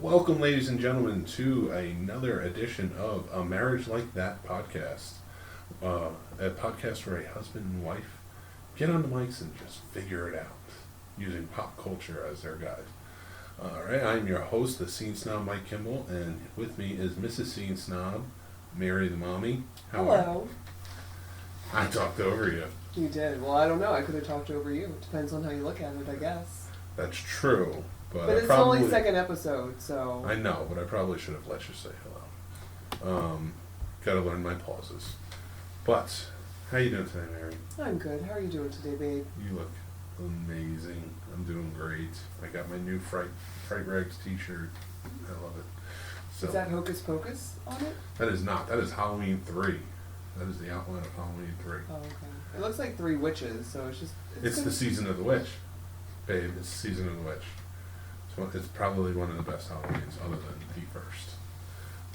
Welcome, ladies and gentlemen, to another edition of A Marriage Like That podcast. A podcast where a husband and wife get on the mics and just figure it out, using pop culture as their guide. Alright, I'm your host, the Scene Snob, Mike Kimball, and with me is Mrs. Scene Snob, Mary the Mommy. Hello. I talked over you. You did. Well, I don't know. I could have talked over you. It depends on how you look at it, I guess. That's true. But it's probably, only second episode, so... I know, but I probably should have let you say hello. Gotta learn my pauses. But, how you doing today, Mary? I'm good. How are you doing today, babe? You look amazing. I'm doing great. I got my new Fright Rags t-shirt. I love it. So, Is that Hocus Pocus on it? that is not. That is Halloween 3. That is the outline of Halloween 3. Oh, okay. It looks like 3 witches, so it's just... It's good. the season of the witch. Babe, it's the season of the witch. It's probably one of the best Halloweens other than the first.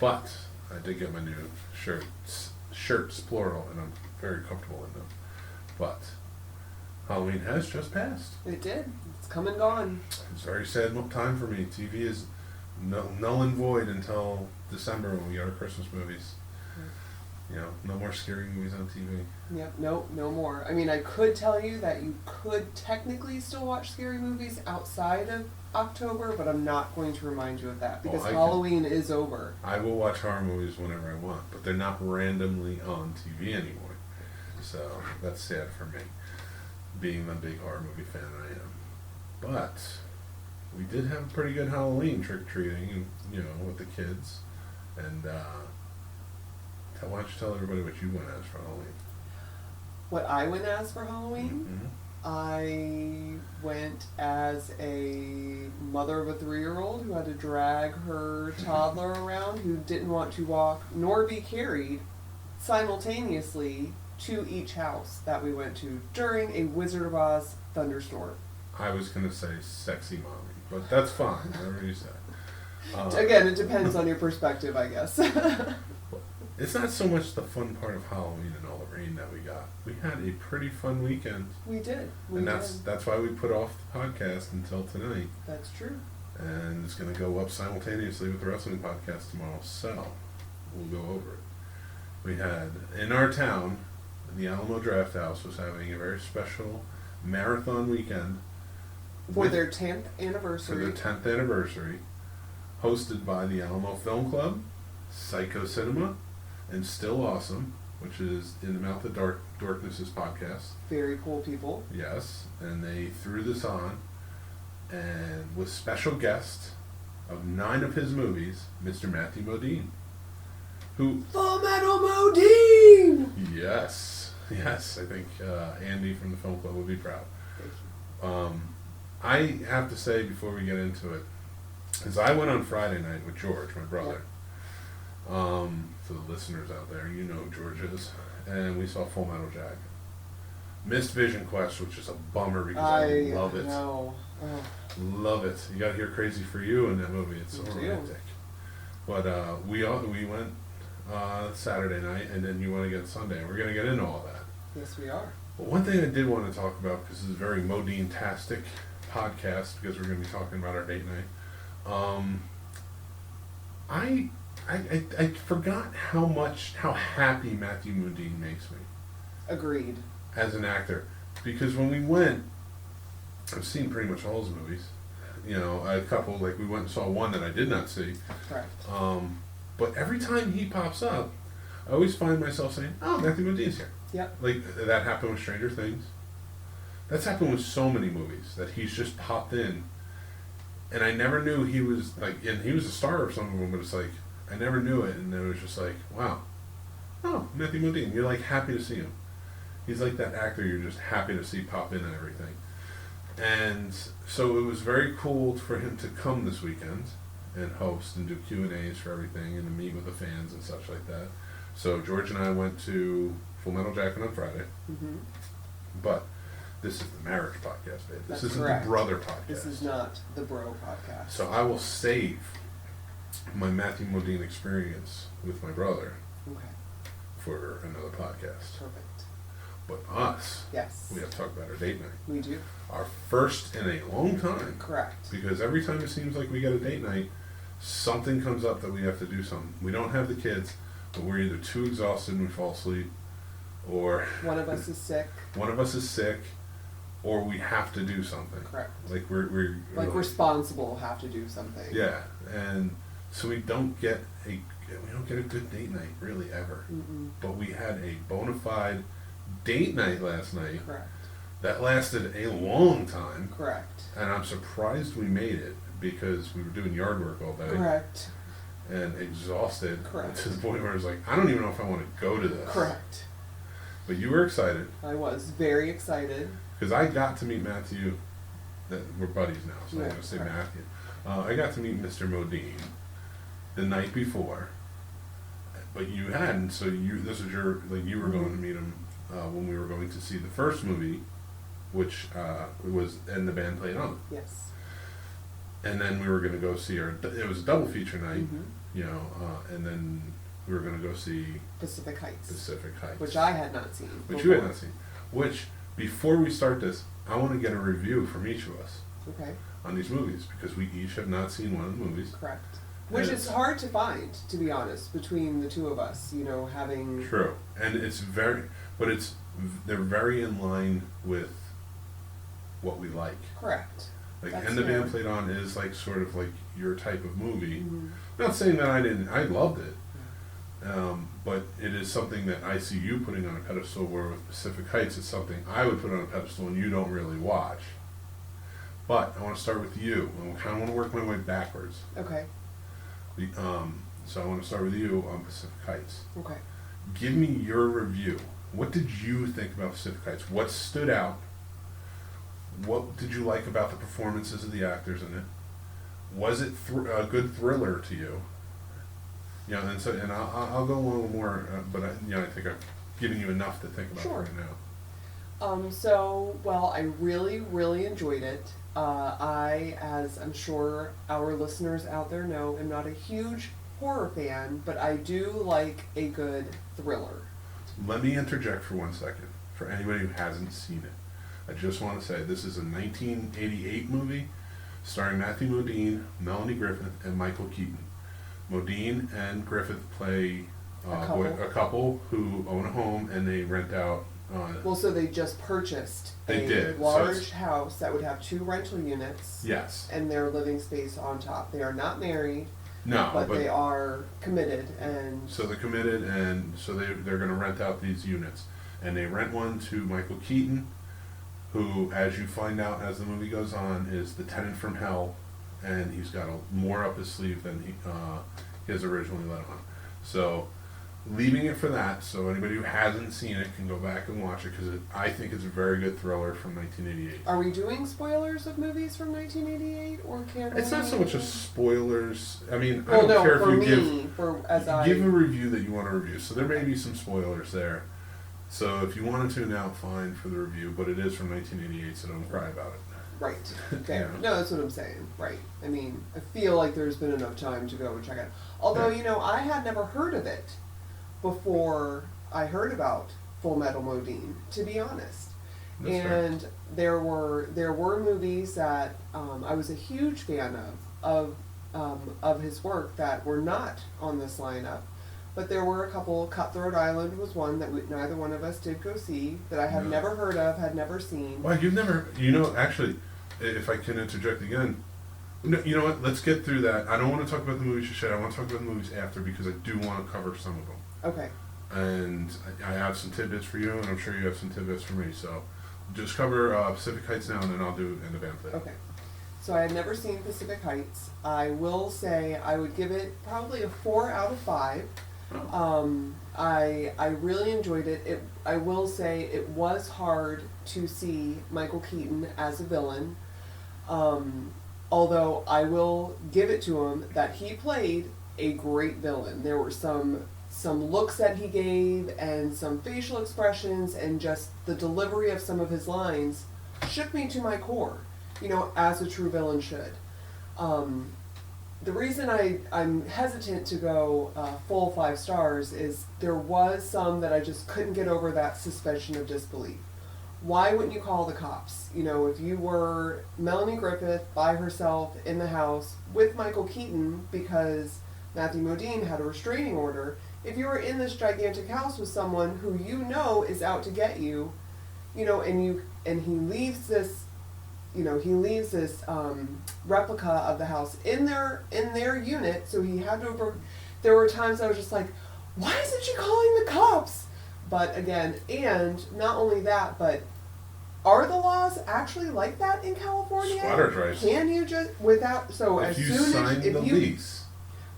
But I did get my new shirts plural, and I'm very comfortable in them. But Halloween has just passed. It did. It's come and gone. It's a very sad time for me. TV is null and void until December when we go to Christmas movies. You know, no more scary movies on TV. Yep. Nope. No more. I mean, I could tell you that you could technically still watch scary movies outside of October, but I'm not going to remind you of that because Halloween is over. I will watch horror movies whenever I want, but they're not randomly on TV anymore. So that's sad for me, being the big horror movie fan I am. But we did have a pretty good Halloween trick-or-treating, you know, with the kids. And why don't you tell everybody what you went as for Halloween? What I went as for Halloween? Mm-hmm. I went as a mother of a 3-year-old who had to drag her toddler around who didn't want to walk nor be carried simultaneously to each house that we went to during a Wizard of Oz thunderstorm. I was going to say sexy mommy, but that's fine, whatever you say. Again, it depends on your perspective, I guess. It's not so much the fun part of Halloween and all the rain that we got. We had a pretty fun weekend. We did. That's why we put off the podcast until tonight. That's true. And it's going to go up simultaneously with the wrestling podcast tomorrow, so we'll go over it. We had, in our town, the Alamo Draft House was having a very special marathon weekend. For their 10th anniversary. For their 10th anniversary, hosted by the Alamo Film Club, Psycho Cinema, and Still Awesome, which is In the Mouth of Darkness's podcast. Very cool people. Yes, and they threw this on, and with special guest of 9 of his movies, Mr. Matthew Modine, who... Full Metal Modine! Yes, I think Andy from the Film Club would be proud. Thank you. I have to say before we get into it, because I went on Friday night with George, my brother. For the listeners out there, you know who George is. And we saw Full Metal Jacket. Missed Vision Quest, which is a bummer because I love it. Know. Love it. You got to hear Crazy for You in that movie. It's so romantic. But we went Saturday night, and then you went again Sunday. And we're going to get into all that. Yes, we are. But one thing I did want to talk about, because this is a very Modine-tastic podcast, because we're going to be talking about our date night. I forgot how happy Matthew Modine makes me. Agreed. As an actor. Because when we went, I've seen pretty much all his movies. You know, a couple, like we went and saw one that I did not see. Correct. But every time he pops up, I always find myself saying, oh, Matthew Modine's here. Yep. Like, that happened with Stranger Things. That's happened with so many movies, that he's just popped in. And I never knew he was, like, and he was a star of some of them, but it's like, I never knew it, and it was just like, wow. Oh, Matthew Modine. You're, like, happy to see him. He's like that actor you're just happy to see pop in and everything. And so it was very cool for him to come this weekend and host and do Q&As for everything and to meet with the fans and such like that. So George and I went to Full Metal Jacket on Friday. Mm-hmm. But this is the marriage podcast, babe. This isn't correct. the brother podcast. This is not the bro podcast. So I will save my Matthew Modine experience with my brother for another podcast. Perfect. But us, yes, we have to talk about our date night. We do. Our first in a long time. Correct. Because every time it seems like we get a date night, something comes up that we have to do something. We don't have the kids, but we're either too exhausted and we fall asleep, or One of us is sick. one of us is sick, or we have to do something. Correct. Like we're Like responsible have to do something. yeah, and so we don't get a good date night really ever. Mm-mm. But we had a bona fide date night last night Correct. that lasted a long time, Correct. and I'm surprised we made it because we were doing yard work all day Correct. and exhausted Correct. to the point where I was like, I don't even know if I want to go to this. Correct. But you were excited I was very excited. because I got to meet Matthew. That we're buddies now, so I'm Yeah, going to say correct. Matthew. I got to meet Mr. Modine the night before, but you hadn't. So this was your you were going to meet him when we were going to see the first movie, which was and the band played on. Yes. And then we were going to go see it was a double feature night, Mm-hmm. and then we were going to go see Pacific Heights. Pacific Heights, Which I had not seen. which you had before. not seen. Which before we start this, I want to get a review from each of us Okay. on these movies because we each have not seen one of the movies. Correct. Which And is hard to find, to be honest, between the two of us. Having. True, and they're very in line with what we like. Correct. Like, That's and the fair. band played on is like sort of like your type of movie. Mhm. Not saying that I loved it, but it is something that I see you putting on a pedestal. Where with Pacific Heights, it's something I would put on a pedestal and you don't really watch. But I want to start with you. I kind of want to work my way backwards. Okay. So I want to start with you on Pacific Heights. Okay. Give me your review. What did you think about Pacific Heights? What stood out? What did you like about the performances of the actors in it? Was it a good thriller to you? And I'll go a little more, but I think I've given you enough to think about Sure. right now. I really, really enjoyed it. As I'm sure our listeners out there know, am not a huge horror fan, but I do like a good thriller. Let me interject for 1 second for anybody who hasn't seen it. I just want to say this is a 1988 movie starring Matthew Modine, Melanie Griffith, and Michael Keaton. Modine and Griffith play a couple who own a home and they rent out. Well, so they just purchased They a did, so large it's- house that would have 2 rental units Yes. and their living space on top. They are not married, No, but they are committed and so they're committed, and so they're going to rent out these units, and they rent one to Michael Keaton, who, as you find out as the movie goes on, is the tenant from hell, and he's got more up his sleeve than he has originally let on. So, leaving it for that, so anybody who hasn't seen it can go back and watch it because I think it's a very good thriller from 1988. Are we doing spoilers of movies from 1988, or can It's not so much as spoilers. I mean, I Well, don't no, care for if you me, give a review that you want to review. So there may be some spoilers there. So if you want to tune out, fine for the review, but it is from 1988, so don't cry about it. Right. Fair. Yeah. No, that's what I'm saying. Right. I mean, I feel like there's been enough time to go and check it out. Although, Yeah. I had never heard of it before I heard about Full Metal Modine, to be honest. That's fair. And there were movies that I was a huge fan of his work that were not on this lineup. But there were a couple. Cutthroat Island was one that neither one of us did go see, that I had No. never heard of, had never seen. Well, you've never, actually, if I can interject again, no, you know what? Let's get through that. I don't want to talk about the movies you said. I want to talk about the movies after because I do want to cover some of them. Okay. And I have some tidbits for you, and I'm sure you have some tidbits for me. So just cover Pacific Heights now, and then I'll do End of Band Play. Okay. So I had never seen Pacific Heights. I will say I would give it probably a 4 out of 5. I really enjoyed it. I will say it was hard to see Michael Keaton as a villain. Although I will give it to him that he played a great villain. There were some looks that he gave and some facial expressions and just the delivery of some of his lines shook me to my core, as a true villain should. The reason I'm hesitant to go full 5 stars is there was some that I just couldn't get over that suspension of disbelief. why wouldn't you call the cops? You know, if you were Melanie Griffith by herself in the house with Michael Keaton because Matthew Modine had a restraining order, if you were in this gigantic house with someone who you know is out to get you, you know, and he leaves this, you know, he leaves this replica of the house in their unit, so he had to. There were times I was just like, why isn't she calling the cops? But again, and not only that, but are the laws actually like that in California? Squatters' rights. Can you just without so If as you soon sign as the if you lease.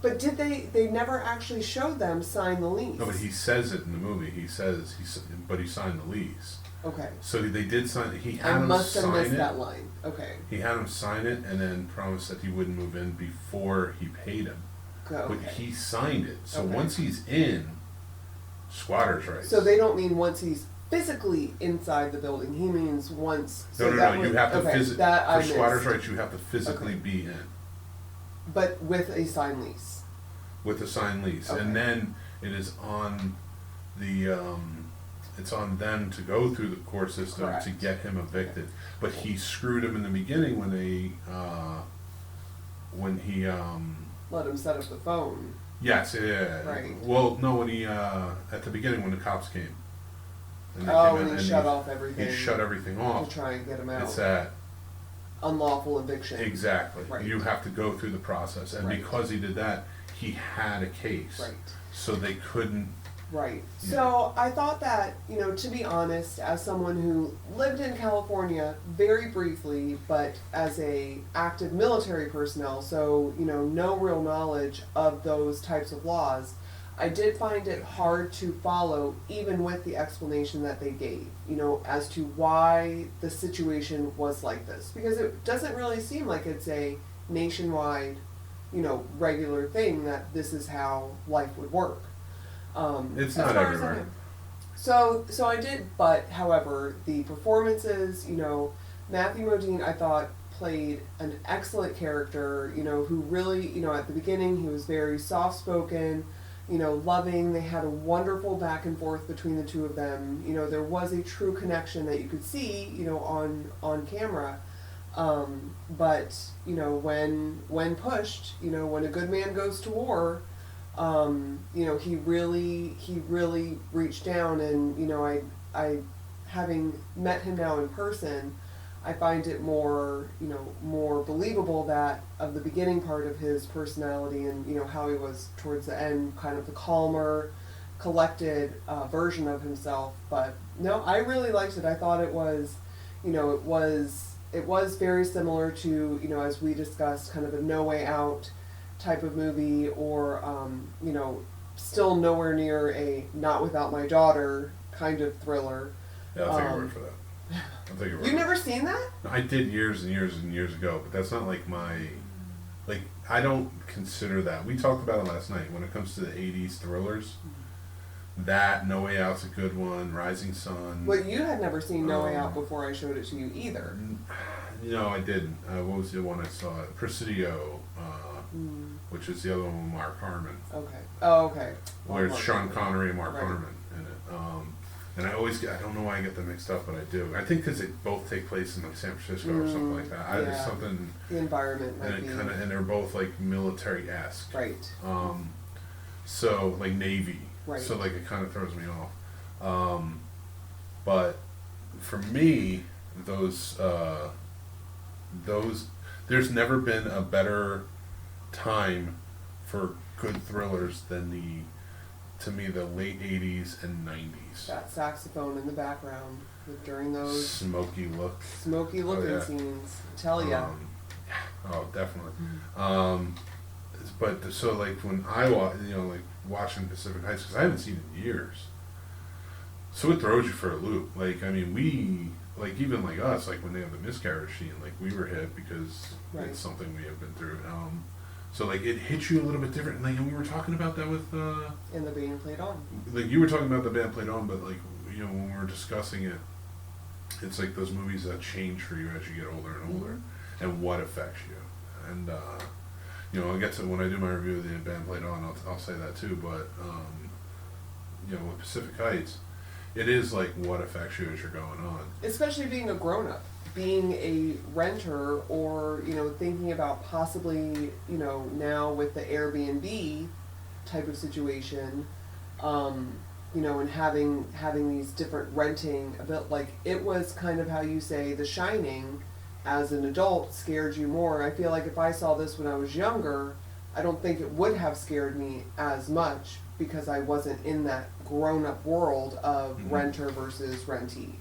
but did they never actually showed them sign the lease? No, but he says it in the movie. He says but he signed the lease. Okay. So they did sign it. He had I him must have sign missed it. that line. Okay. He had him sign it and then promised that he wouldn't move in before he paid him. Okay. But he signed it. So Okay. once he's in, squatters' rights. So they don't mean once he's physically inside the building. He means once. So No. that You would- have to okay, physically. that I For squatters' missed. rights, you have to physically Okay. be in But with a signed lease. with a signed lease, Okay. and then it is on the. It's on them to go through the court system Correct. to get him evicted. But he screwed him in the beginning when they. When he. Let him set up the phone. Yes, yeah. Right. Well, no, when he at the beginning when the cops came. And they Oh, came in and he shut off everything. He shut everything To off. try and get him out. It's that Unlawful eviction. exactly. Right. You have to go through the process, and Right. because he did that, he had a case. Right. So they couldn't. Right. Yeah. So I thought that, you know, to be honest, as someone who lived in California very briefly, but as a active military personnel, so, you know, no real knowledge of those types of laws, I did find it hard to follow even with the explanation that they gave, you know, as to why the situation was like this. Because it doesn't really seem like it's a nationwide, you know, regular thing that this is how life would work. It's as not far as I everywhere. know. So I did, but however, the performances, you know, Matthew Modine, I thought played an excellent character, you know, who really, you know, at the beginning he was very soft-spoken, you know, loving. They had a wonderful back and forth between the two of them. You know, there was a true connection that you could see, you know, on camera. But you know, when pushed, you know, when a good man goes to war, you know, he really reached down, and you know, I having met him now in person, I find it more, you know, more believable that of the beginning part of his personality, and you know how he was towards the end, kind of the calmer, collected version of himself. But no, I really liked it. I thought it was, you know, it was very similar to, you know, as we discussed, kind of a No Way Out type of movie, or you know, still nowhere near a Not Without My Daughter kind of thriller. Yeah, I'll take your word for that. I'll take your word. You've never seen that? I did years and years and years ago, but that's not like like I don't consider that. We talked about it last night when it comes to the '80s thrillers. That No Way Out's a good one. Rising Sun. Well, you had never seen No Way Out before I showed it to you either. No, I didn't. What was the one I saw? Presidio, which is the other one with Mark Harmon, Okay. Oh, okay. where it's Mark Sean Harmon. Connery and Mark Right. Harmon in it. And I don't know why I get them mixed up, but I do. I think because they both take place in like San Francisco or something like that. There's yeah. something, The environment might and be it kind of, and they're both like military-esque. right. So like Navy. Right. So like it kind of throws me off. But for me, those there's never been a better time for good thrillers than to me the late '80s and '90s. That saxophone in the background during those Smoky look. smoky looking yeah. scenes. Tell ya. Oh, definitely. But so like when I like watching Pacific Heights, because I haven't seen it in years, so it throws you for a loop. Like I mean, we like even like us, like when they have the miscarriage scene, like we were hit because Right. it's something we have been through. So like it hits you a little bit different. Like and we were talking about that with And the being played on. like you were talking about the band played on, but like you know when we were discussing it, it's like those movies that change for you as you get older and older, and what affects you. And you know, I get to when I do my review of the band played on, I'll say that too. But you know, with Pacific Heights, it is like what affects you as you're going on. Especially being a grown-up, being a renter, or thinking about possibly now with the Airbnb type of situation, and having these different renting, a bit like it was kind of how you say The Shining as an adult scared you more. I feel like if I saw this when I was younger, I don't think it would have scared me as much because I wasn't in that grown-up world of renter versus rentee.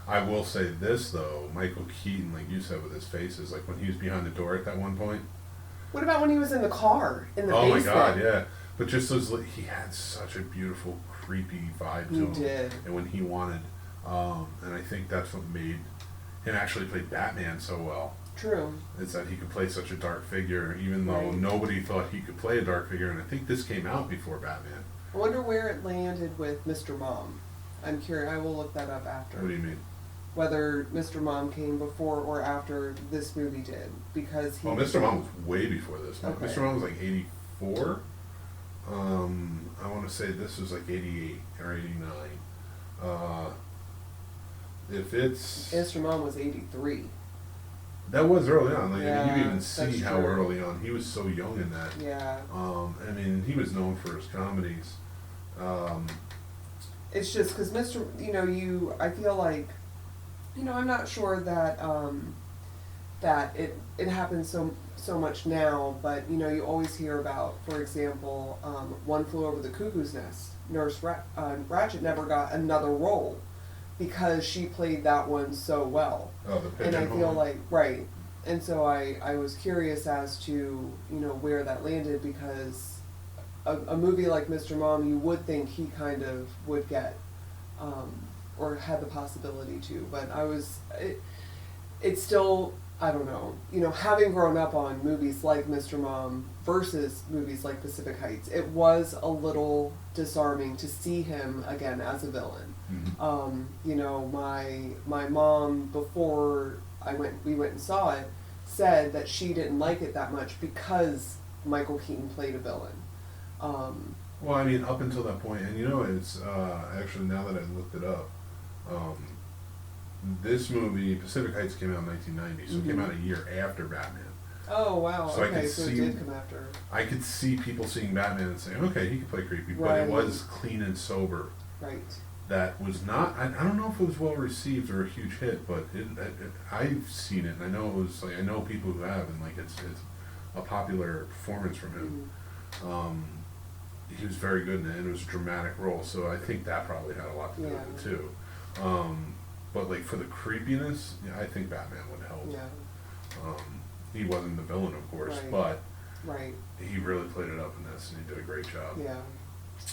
I will say this though, Michael Keaton, like you said with his faces, like when he was behind the door at that one point. What about when he was in the car, in the Oh basement? my god, yeah. But just those, he had such a beautiful, creepy vibe to him. He did. And when he wanted, and I think that's what made him actually play Batman so well. True. Is that he could play such a dark figure, even though Right. nobody thought he could play a dark figure. And I think this came out before Batman. I wonder where it landed with Mr. Mom. I'm curious. I will look that up after. What do you mean? Whether Mr. Mom came before or after this movie did, because he. Well, Mr. Mom was way before this. Okay. Mr. Mom was like 84. I want to say this was like 88 or 89. If it's Mr. Mom was 83. that was early on. Like Yeah, you even see that's how true. early on he was so young in that. Yeah. I mean, he was known for his comedies. It's just because I feel like, I'm not sure that that it happens so much now, but you always hear about, for example, One Flew Over the Cuckoo's Nest. Nurse Ratched never got another role because she played that one so well. Oh, the And I Pigeonhole. feel like, right. And so I was curious as to, where that landed, because a movie like Mr. Mom, you would think he kind of would get, or had the possibility to. But it's still, I don't know, having grown up on movies like Mr. Mom versus movies like Pacific Heights, it was a little disarming to see him again as a villain. My mom, before we went and saw it, said that she didn't like it that much because Michael Keaton played a villain. Well, I mean, up until that point, and it's actually now that I looked it up, this movie Pacific Heights came out in 1990, so it came out a year after Batman. Oh wow! So I Okay, could so see- it did come after. I could see people seeing Batman and saying, okay, he could play creepy, but Right. it was clean and sober. Right. That was not. I don't know if it was well received or a huge hit, but I've seen it, and I know it was like I know people who have, and like it's a popular performance from him. He was very good in it, and it was a dramatic role, so I think that probably had a lot to do with it too. But like for the creepiness, yeah, I think Batman would help. Yeah. He wasn't the villain, of course, Right. but Right. he really played it up in this, and he did a great job. Yeah.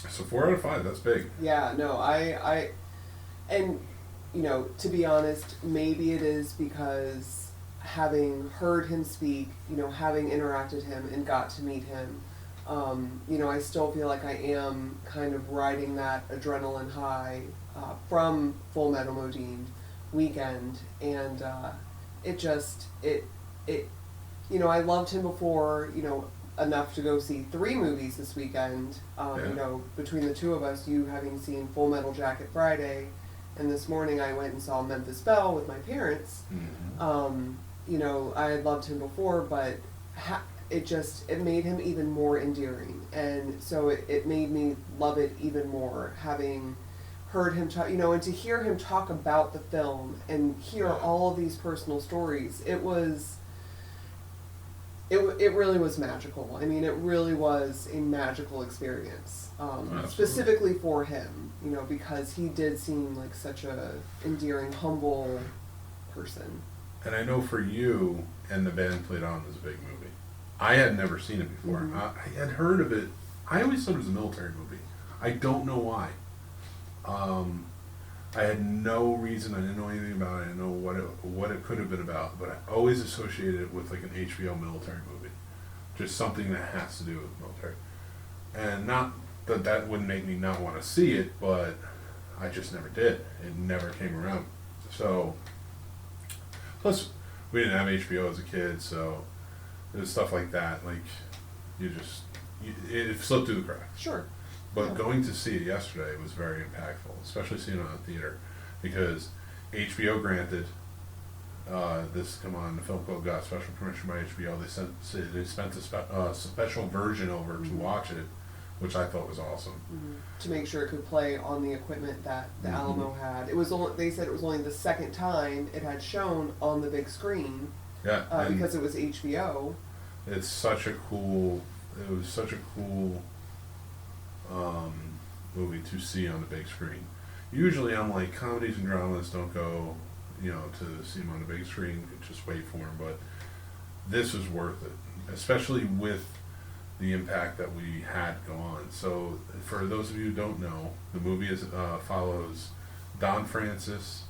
So 4 out of 5, that's big. Yeah. No, and to be honest, maybe it is because having heard him speak, having interacted him and got to meet him, I still feel like I am kind of riding that adrenaline high from Full Metal Modine weekend, and I loved him before, enough to go see 3 movies this weekend. Yeah. Between the two of us, you having seen Full Metal Jacket Friday, and this morning I went and saw Memphis Belle with my parents. I had loved him before, but it made him even more endearing, and so it made me love it even more, having heard him talk, and to hear him talk about the film and hear all of these personal stories. It really was magical. I mean, it really was a magical experience, Absolutely. specifically for him, because he did seem like such a endearing, humble person. And I know for you, and the band played on was a big movie. I had never seen it before. Mhm. I had heard of it. I always thought it was a military movie. I don't know why. I had no reason. I didn't know anything about it. I didn't know what it could have been about. But I always associated it with like an HBO military movie, just something that has to do with military. And not that wouldn't make me not want to see it, but I just never did. It never came around. So, plus we didn't have HBO as a kid, so there's stuff like that. Like it slipped through the cracks. Sure. But Yeah. going to see it yesterday was very impactful, especially seeing it on theater, because HBO granted this come on the Film Club got special permission by HBO. They spent a special version over to watch it, which I thought was awesome. To make sure it could play on the equipment that the Mhm. Alamo had. It was only, they said it was only the second time it had shown on the big screen Yeah, and because it was HBO. it's such a cool. It was such a cool movie to see on the big screen. Usually, I'm like, comedies and dramas don't go, to see them on the big screen. Just wait for them. But this was worth it, especially with the impact that we had go on. So, for those of you who don't know, the movie follows Don Francis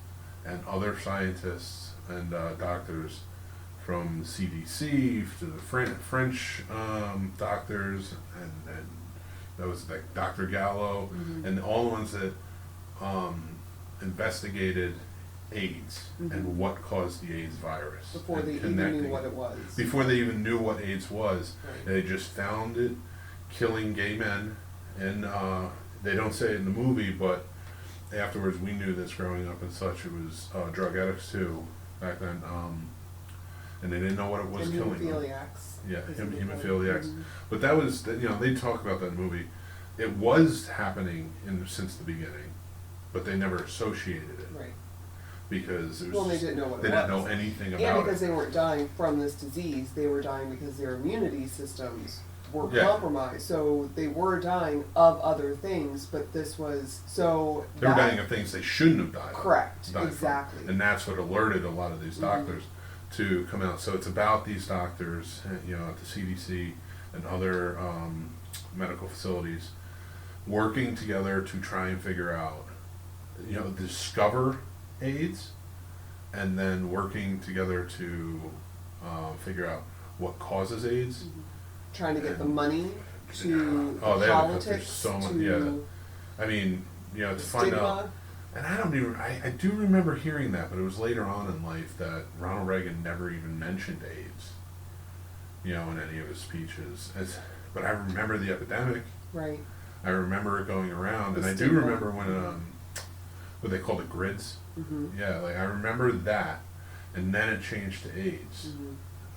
and other scientists and doctors from the CDC to the French doctors, and that was like Dr. Gallo, and all the ones that investigated AIDS and what caused the AIDS virus. Before and they even connecting knew what it. it was. Before they even knew what AIDS was, Right. they just found it killing gay men, and they don't say it in the movie, but afterwards we knew this growing up and such. It was drug addicts too back then, and they didn't know what it was And killing them. hemophiliacs. Yeah, Is what they call it. hemophiliacs. But that was, they talk about that in the movie. It was happening since the beginning, but they never associated it Right. because it was. Well, they didn't know what They it didn't was. know anything And about because it. they weren't dying from this disease, they were dying because their immunity systems were Yeah. compromised. So they were dying of other things, but this was so. They were that- dying of things they shouldn't have died. Correct, died from. exactly. And that's what alerted a lot of these doctors to come out. So it's about these doctors, at the CDC and other medical facilities working together to try and figure out, discover AIDS, and then working together to figure out what causes AIDS. Trying to get the money to Oh, they have to cut through politics so much. to Yeah, I mean, to find stigma. out. And I do remember hearing that, but it was later on in life that Ronald Reagan never even mentioned AIDS, in any of his speeches. But I remember the epidemic. Right. I remember it going around, The and I do stigma. remember when, what they called it, grids. Mm-hmm. Yeah, like I remember that, and then it changed to AIDS.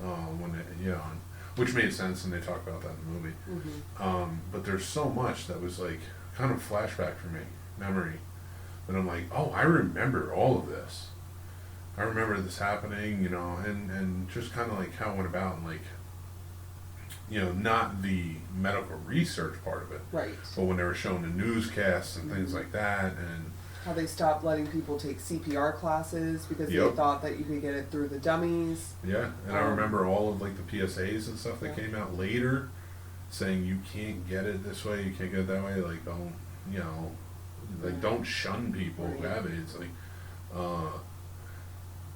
Mm-hmm. When it, which made sense, and they talk about that in the movie. Mm-hmm. But there's so much that was like kind of flashback for me, memory. And I'm like, oh, I remember all of this. I remember this happening, and just kind of like how it went about, and like, not the medical research part of it, Right. but when they were showing the newscasts and things like that, and How they stopped letting people take CPR classes because they Yep. thought that you could get it through the dummies. yeah, and I remember all of like the PSAs and stuff that Yeah. came out later, saying you can't get it this way, you can't get it that way, like don't, don't shun people who Right. have AIDS, like,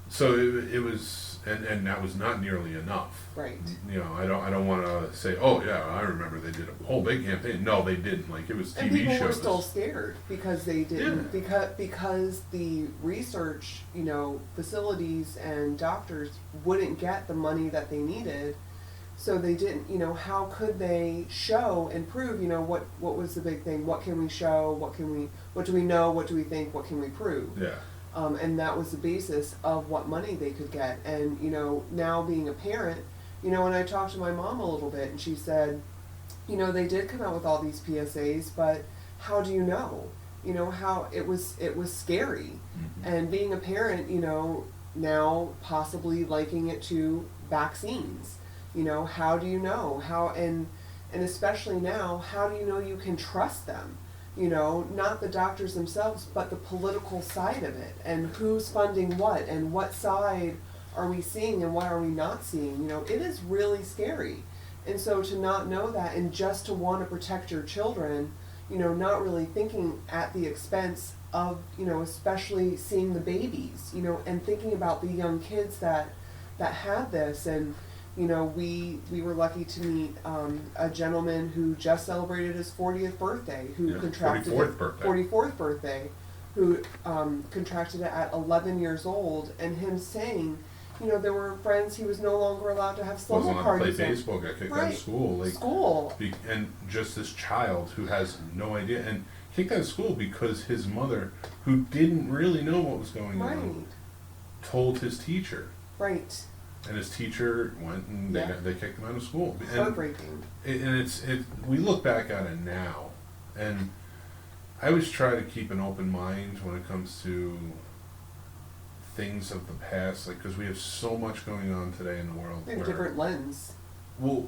so it was, and that was not nearly enough. Right. I don't want to say, oh yeah, I remember they did a whole big campaign. No, they didn't. Like it was TV And people shows. were still scared because they didn't because the research, facilities and doctors wouldn't get the money that they needed. So they didn't, how could they show and prove, what was the big thing? What can we show? What do we know? What do we think? What can we prove? Yeah. And that was the basis of what money they could get. And, now being a parent, and I talked to my mom a little bit and she said, they did come out with all these PSAs, but how do you know? How it was scary. And being a parent, now possibly liking it to vaccines. How do you know? And especially now, how do you know you can trust them? Not the doctors themselves, but the political side of it, and who's funding what, and what side are we seeing and what are we not seeing. It is really scary. And so to not know that and just to want to protect your children, not really thinking at the expense of, especially seeing the babies, and thinking about the young kids that had this. And we were lucky to meet a gentleman who just celebrated his 40th birthday, who contracted 44th birthday. 44th birthday, who contracted it at 11 years old, and him saying, You know, there were friends he was no longer allowed to have Wasn't slumber allowed to parties. play baseball, got kicked out Right. of school. Like, School. and just this child who has no idea, and kicked out of school because his mother, who didn't really know what was going Right. on, told his teacher. Right. And his teacher went and Yeah. they kicked him out of school. Heartbreaking. We look back at it now, and I always try to keep an open mind when it comes to things of the past, like, because we have so much going on today in the world. They have a where- different lens. Well,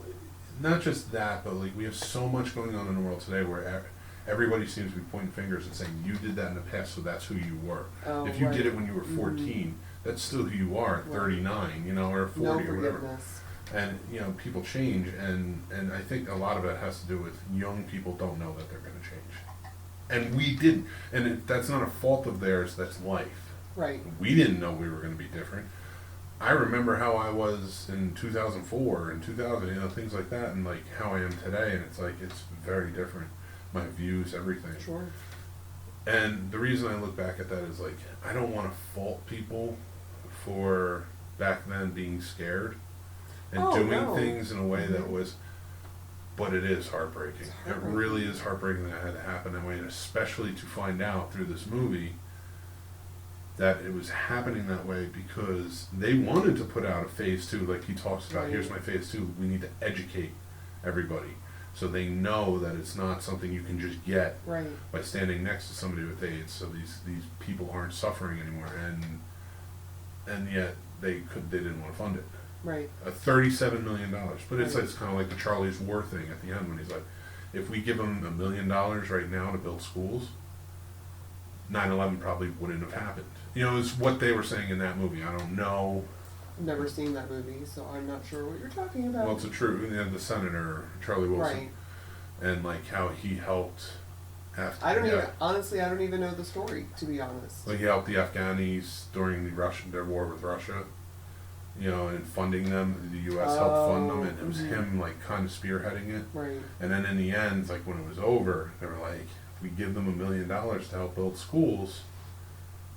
not just that, but like we have so much going on in the world today where everybody seems to be pointing fingers and saying you did that in the past, so that's who you were. Oh, If you right. did it when you were 14, that's still who you are at Right. 39, you know, or 40 No or whatever. forgiveness. And you know, people change, and I think a lot of it has to do with young people don't know that they're going to change, and we didn't. And that's not a fault of theirs. That's life. Right. We didn't know we were going to be different. I remember how I was in 2004 and 2000, you know, things like that, and like how I am today, and it's like it's very different. My views, everything. Sure. And the reason I look back at that is like I don't want to fault people for back then being scared and Oh, doing no. things in a way that was, but it is heartbreaking. It's It heartbreaking. really is heartbreaking that it had to happen that way, and especially to find out through this movie that it was happening that way because they wanted to put out a phase 2, like he talks about. Right. Here's my phase 2. We need to educate everybody so they know that it's not something you can just get Right. by standing next to somebody with AIDS. So these people aren't suffering anymore, and yet they didn't want to fund it. Right. $37 million, but it's Right. it's kind of like the Charlie's War thing at the end when he's like, if we give them $1 million right now to build schools, 9/11 probably wouldn't have happened. You know, is what they were saying in that movie. I don't know. Never seen that movie, so I'm not sure what you're talking about. Well, it's a true. You know, the senator Charlie Wilson, Right. and like how he helped. I don't even honestly. I don't even know the story, to be honest. Like he helped the Afghanis during their war with Russia, you know, and funding them. The U.S. helped fund them, and it was Mhm. him like kind of spearheading it. Right. And then in the end, like when it was over, they were like, if we give them $1 million to help build schools,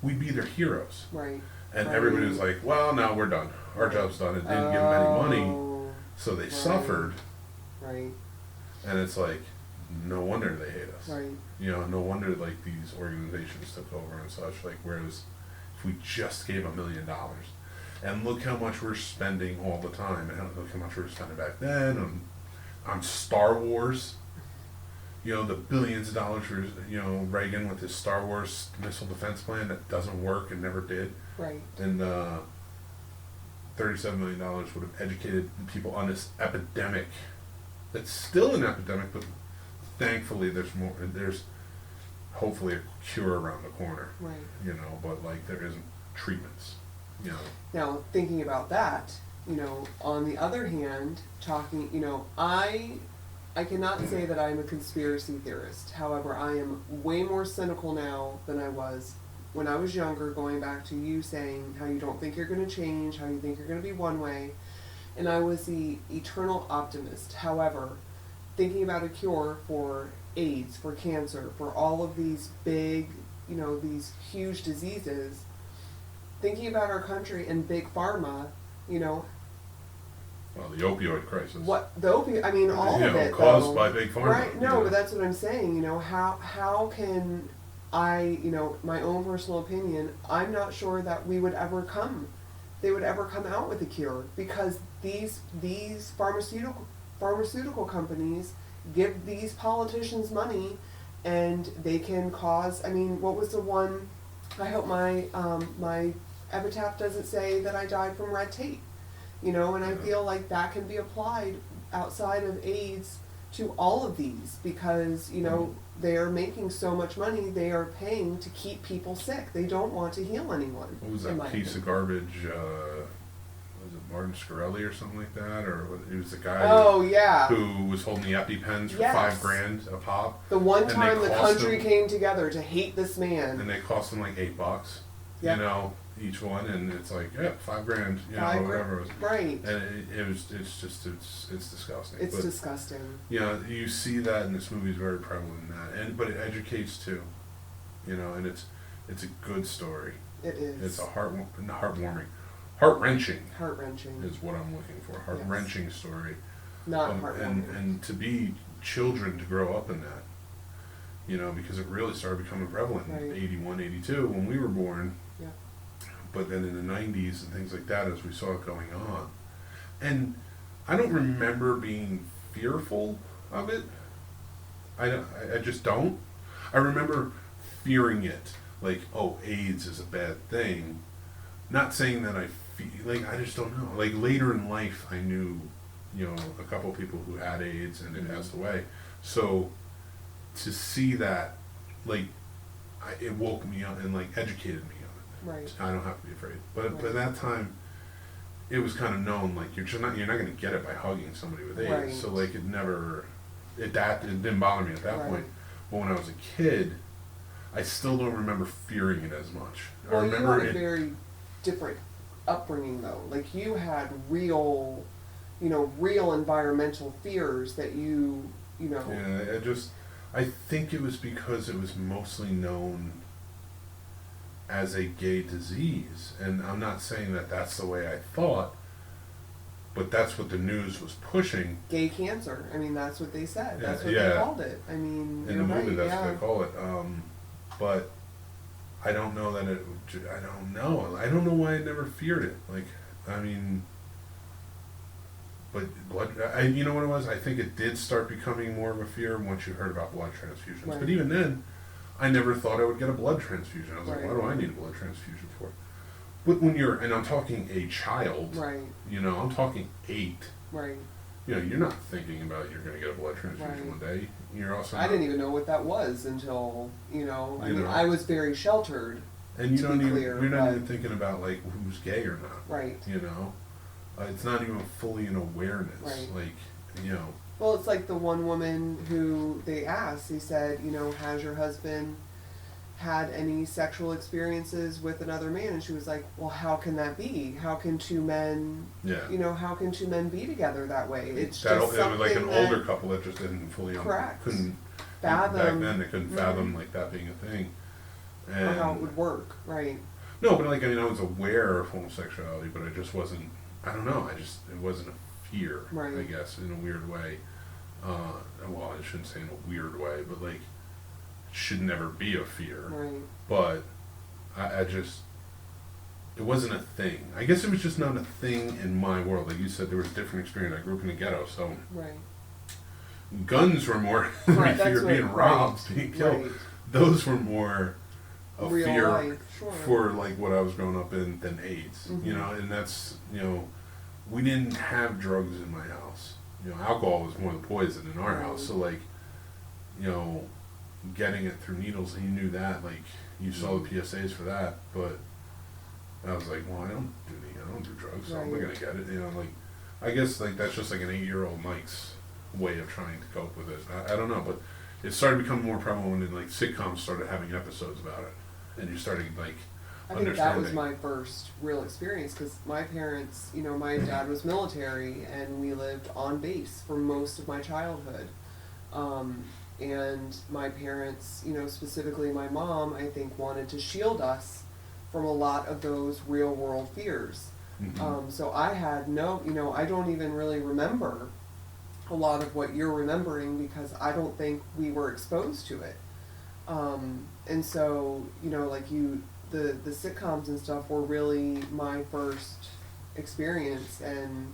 we'd be their heroes. Right. And Right. everybody was like, well, now we're done. Our job's done. It didn't give them any money, Oh, so they right. suffered. Right. And it's like, no wonder they hate us. Right. You know, no wonder like these organizations took over and such. Like, whereas if we just gave $1 million, and look how much we're spending all the time, and look how much we were spending back then on Star Wars. You know, the billions of dollars for, you know, Reagan with his Star Wars missile defense plan that doesn't work and never did. Right. And $37 million would have educated people on this epidemic. It's still an epidemic, but thankfully there's hopefully a cure around the corner. Right. You know, but like there isn't treatments. You know. Now, thinking about that, you know, on the other hand, you know, I cannot say that I'm a conspiracy theorist. However, I am way more cynical now than I was when I was younger, going back to you saying how you don't think you're going to change, how you think you're going to be one way. And I was the eternal optimist. However, thinking about a cure for AIDS, for cancer, for all of these big, you know, these huge diseases, thinking about our country and big pharma, you know, Well, the opioid crisis. what the opiate, I mean, all You of know, it, caused though. by big pharma. Right? you No, know. but that's what I'm saying. You know, how can I, you know, my own personal opinion, I'm not sure that they would ever come out with a cure, because these pharmaceutical companies give these politicians money, and they can cause. I mean, what was the one? I hope my epitaph doesn't say that I died from red tape. You know, and I feel like that can be applied outside of AIDS to all of these, because, you know, they are making so much money, they are paying to keep people sick. They don't want to heal anyone. What was in that my piece of opinion. garbage? Was it Martin Shkreli or something like that? Or he was the guy Oh, yeah. who was holding the EpiPens for Yes. $5,000 a pop, The one and they time the cost country them- came together to hate this man. and they cost them like $8. Yeah. You know, each one, and it's like, yeah, $5,000. You know, $5,000. whatever it was. Right. And it's disgusting. It's but, disgusting. you know, you see that, and this movie is very prevalent in that, but it educates too. You know, and it's a good story. It is. It's a heartwarming. heart-wrenching Heart-wrenching. is what I'm looking for. Heart-wrenching story. Not and heartwarming. and to be children to grow up in that, you know, because it really started becoming prevalent in Right. 81, 82 when we were born. Yeah. But then in the 90s and things like that, as we saw it going on, and I don't remember being fearful of it. I just don't. I remember fearing it, like, oh, AIDS is a bad thing. Not saying that I feel like, I just don't know. Like later in life, I knew, you know, a couple of people who had AIDS and it passed away. So to see that, like, it woke me up and like educated me on it. Right. I don't have to be afraid. But Right. by that time, it was kind of known, like, you're not going to get it by hugging somebody with AIDS. Right. So like it didn't bother me at that Right. point. But when I was a kid, I still don't remember fearing it as much. Well, I you remember had a very different upbringing, though. Like, you had real, real environmental fears that you know. Yeah, I think it was because it was mostly known as a gay disease, and I'm not saying that that's the way I thought, but that's what the news was pushing. Gay cancer. I mean, that's what they said. That's what Yeah. they called it. I mean, In you're the movie, right, that's yeah. what they call it. But I don't know that it. I don't know. I don't know why I never feared it. Like, I mean, but you know what it was? I think it did start becoming more of a fear once you heard about blood transfusions. Right. But even then, I never thought I would get a blood transfusion. I was like, Right. what do I need a blood transfusion for? But when and I'm talking a child, Right, you know, I'm talking 8. right. You know, you're not thinking about you're going to get a blood transfusion Right. one day. You're also I not, didn't even know what that was until, I You mean, know. I was very sheltered. and you to don't be even clear, you're not but- even thinking about like who's gay or not. Right. You know, it's not even fully an awareness. Right. Like, you know, Well, it's like the one woman who they asked, they said, has your husband had any sexual experiences with another man? And she was like, well, how can that be? How can two men, yeah. how can two men be together that way? It's That just it was like an something that older couple that just didn't fully Correct. couldn't fathom, back then they couldn't fathom like that being a thing. or how it And would work, right? no, but like, I mean, I was aware of homosexuality, but I just wasn't. I don't know. It wasn't a fear. Right. I guess in a weird way. Well, I shouldn't say in a weird way, but like, it should never be a fear. Right. But I just, it wasn't a thing. I guess it was just not a thing in my world. Like you said, there was a different experience. I grew up in the ghetto, so Right. guns were more Right, fear that's being right, robbed, right, being killed. right. Those were more a Real fear life, sure. for like what I was growing up in than AIDS. You Mhm. know, and that's, we didn't have drugs in my house. Alcohol was more the poison in our Right. house. So like, getting it through needles, and you knew that, like, you saw the PSAs for that, but I was like, well, I don't do drugs, so I'm not Right. gonna get it, like, I guess, like, that's just like an 8-year-old Mike's way of trying to cope with it. I don't know, but it started becoming more prevalent when, like, sitcoms started having episodes about it, and you started, like, I think that was understanding. my first real experience because my parents, my dad was military and we lived on base for most of my childhood. And my parents, specifically my mom, I think wanted to shield us from a lot of those real world fears. Mhm. So I had I don't even really remember a lot of what you're remembering because I don't think we were exposed to it. And so, the sitcoms and stuff were really my first experience, and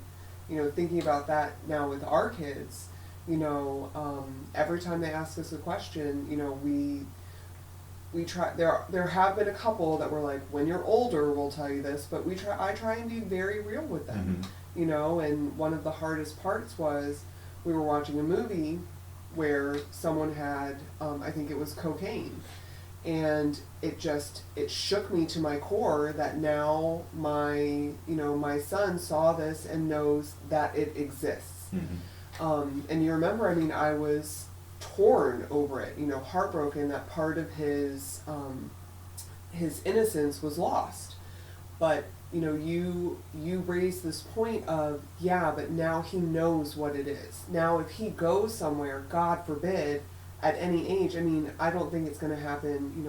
thinking about that now with our kids, every time they ask us a question, we try. There have been a couple that were like, when you're older, we'll tell you this, but I try and be very real with them, And one of the hardest parts was we were watching a movie where someone had, I think it was cocaine. And it shook me to my core that now my son saw this and knows that it exists. And you remember, I was torn over it, heartbroken that part of his innocence was lost. But, you raised this point of, yeah, but now he knows what it is. Now if he goes somewhere, God forbid, at any age, I don't think it's going to happen,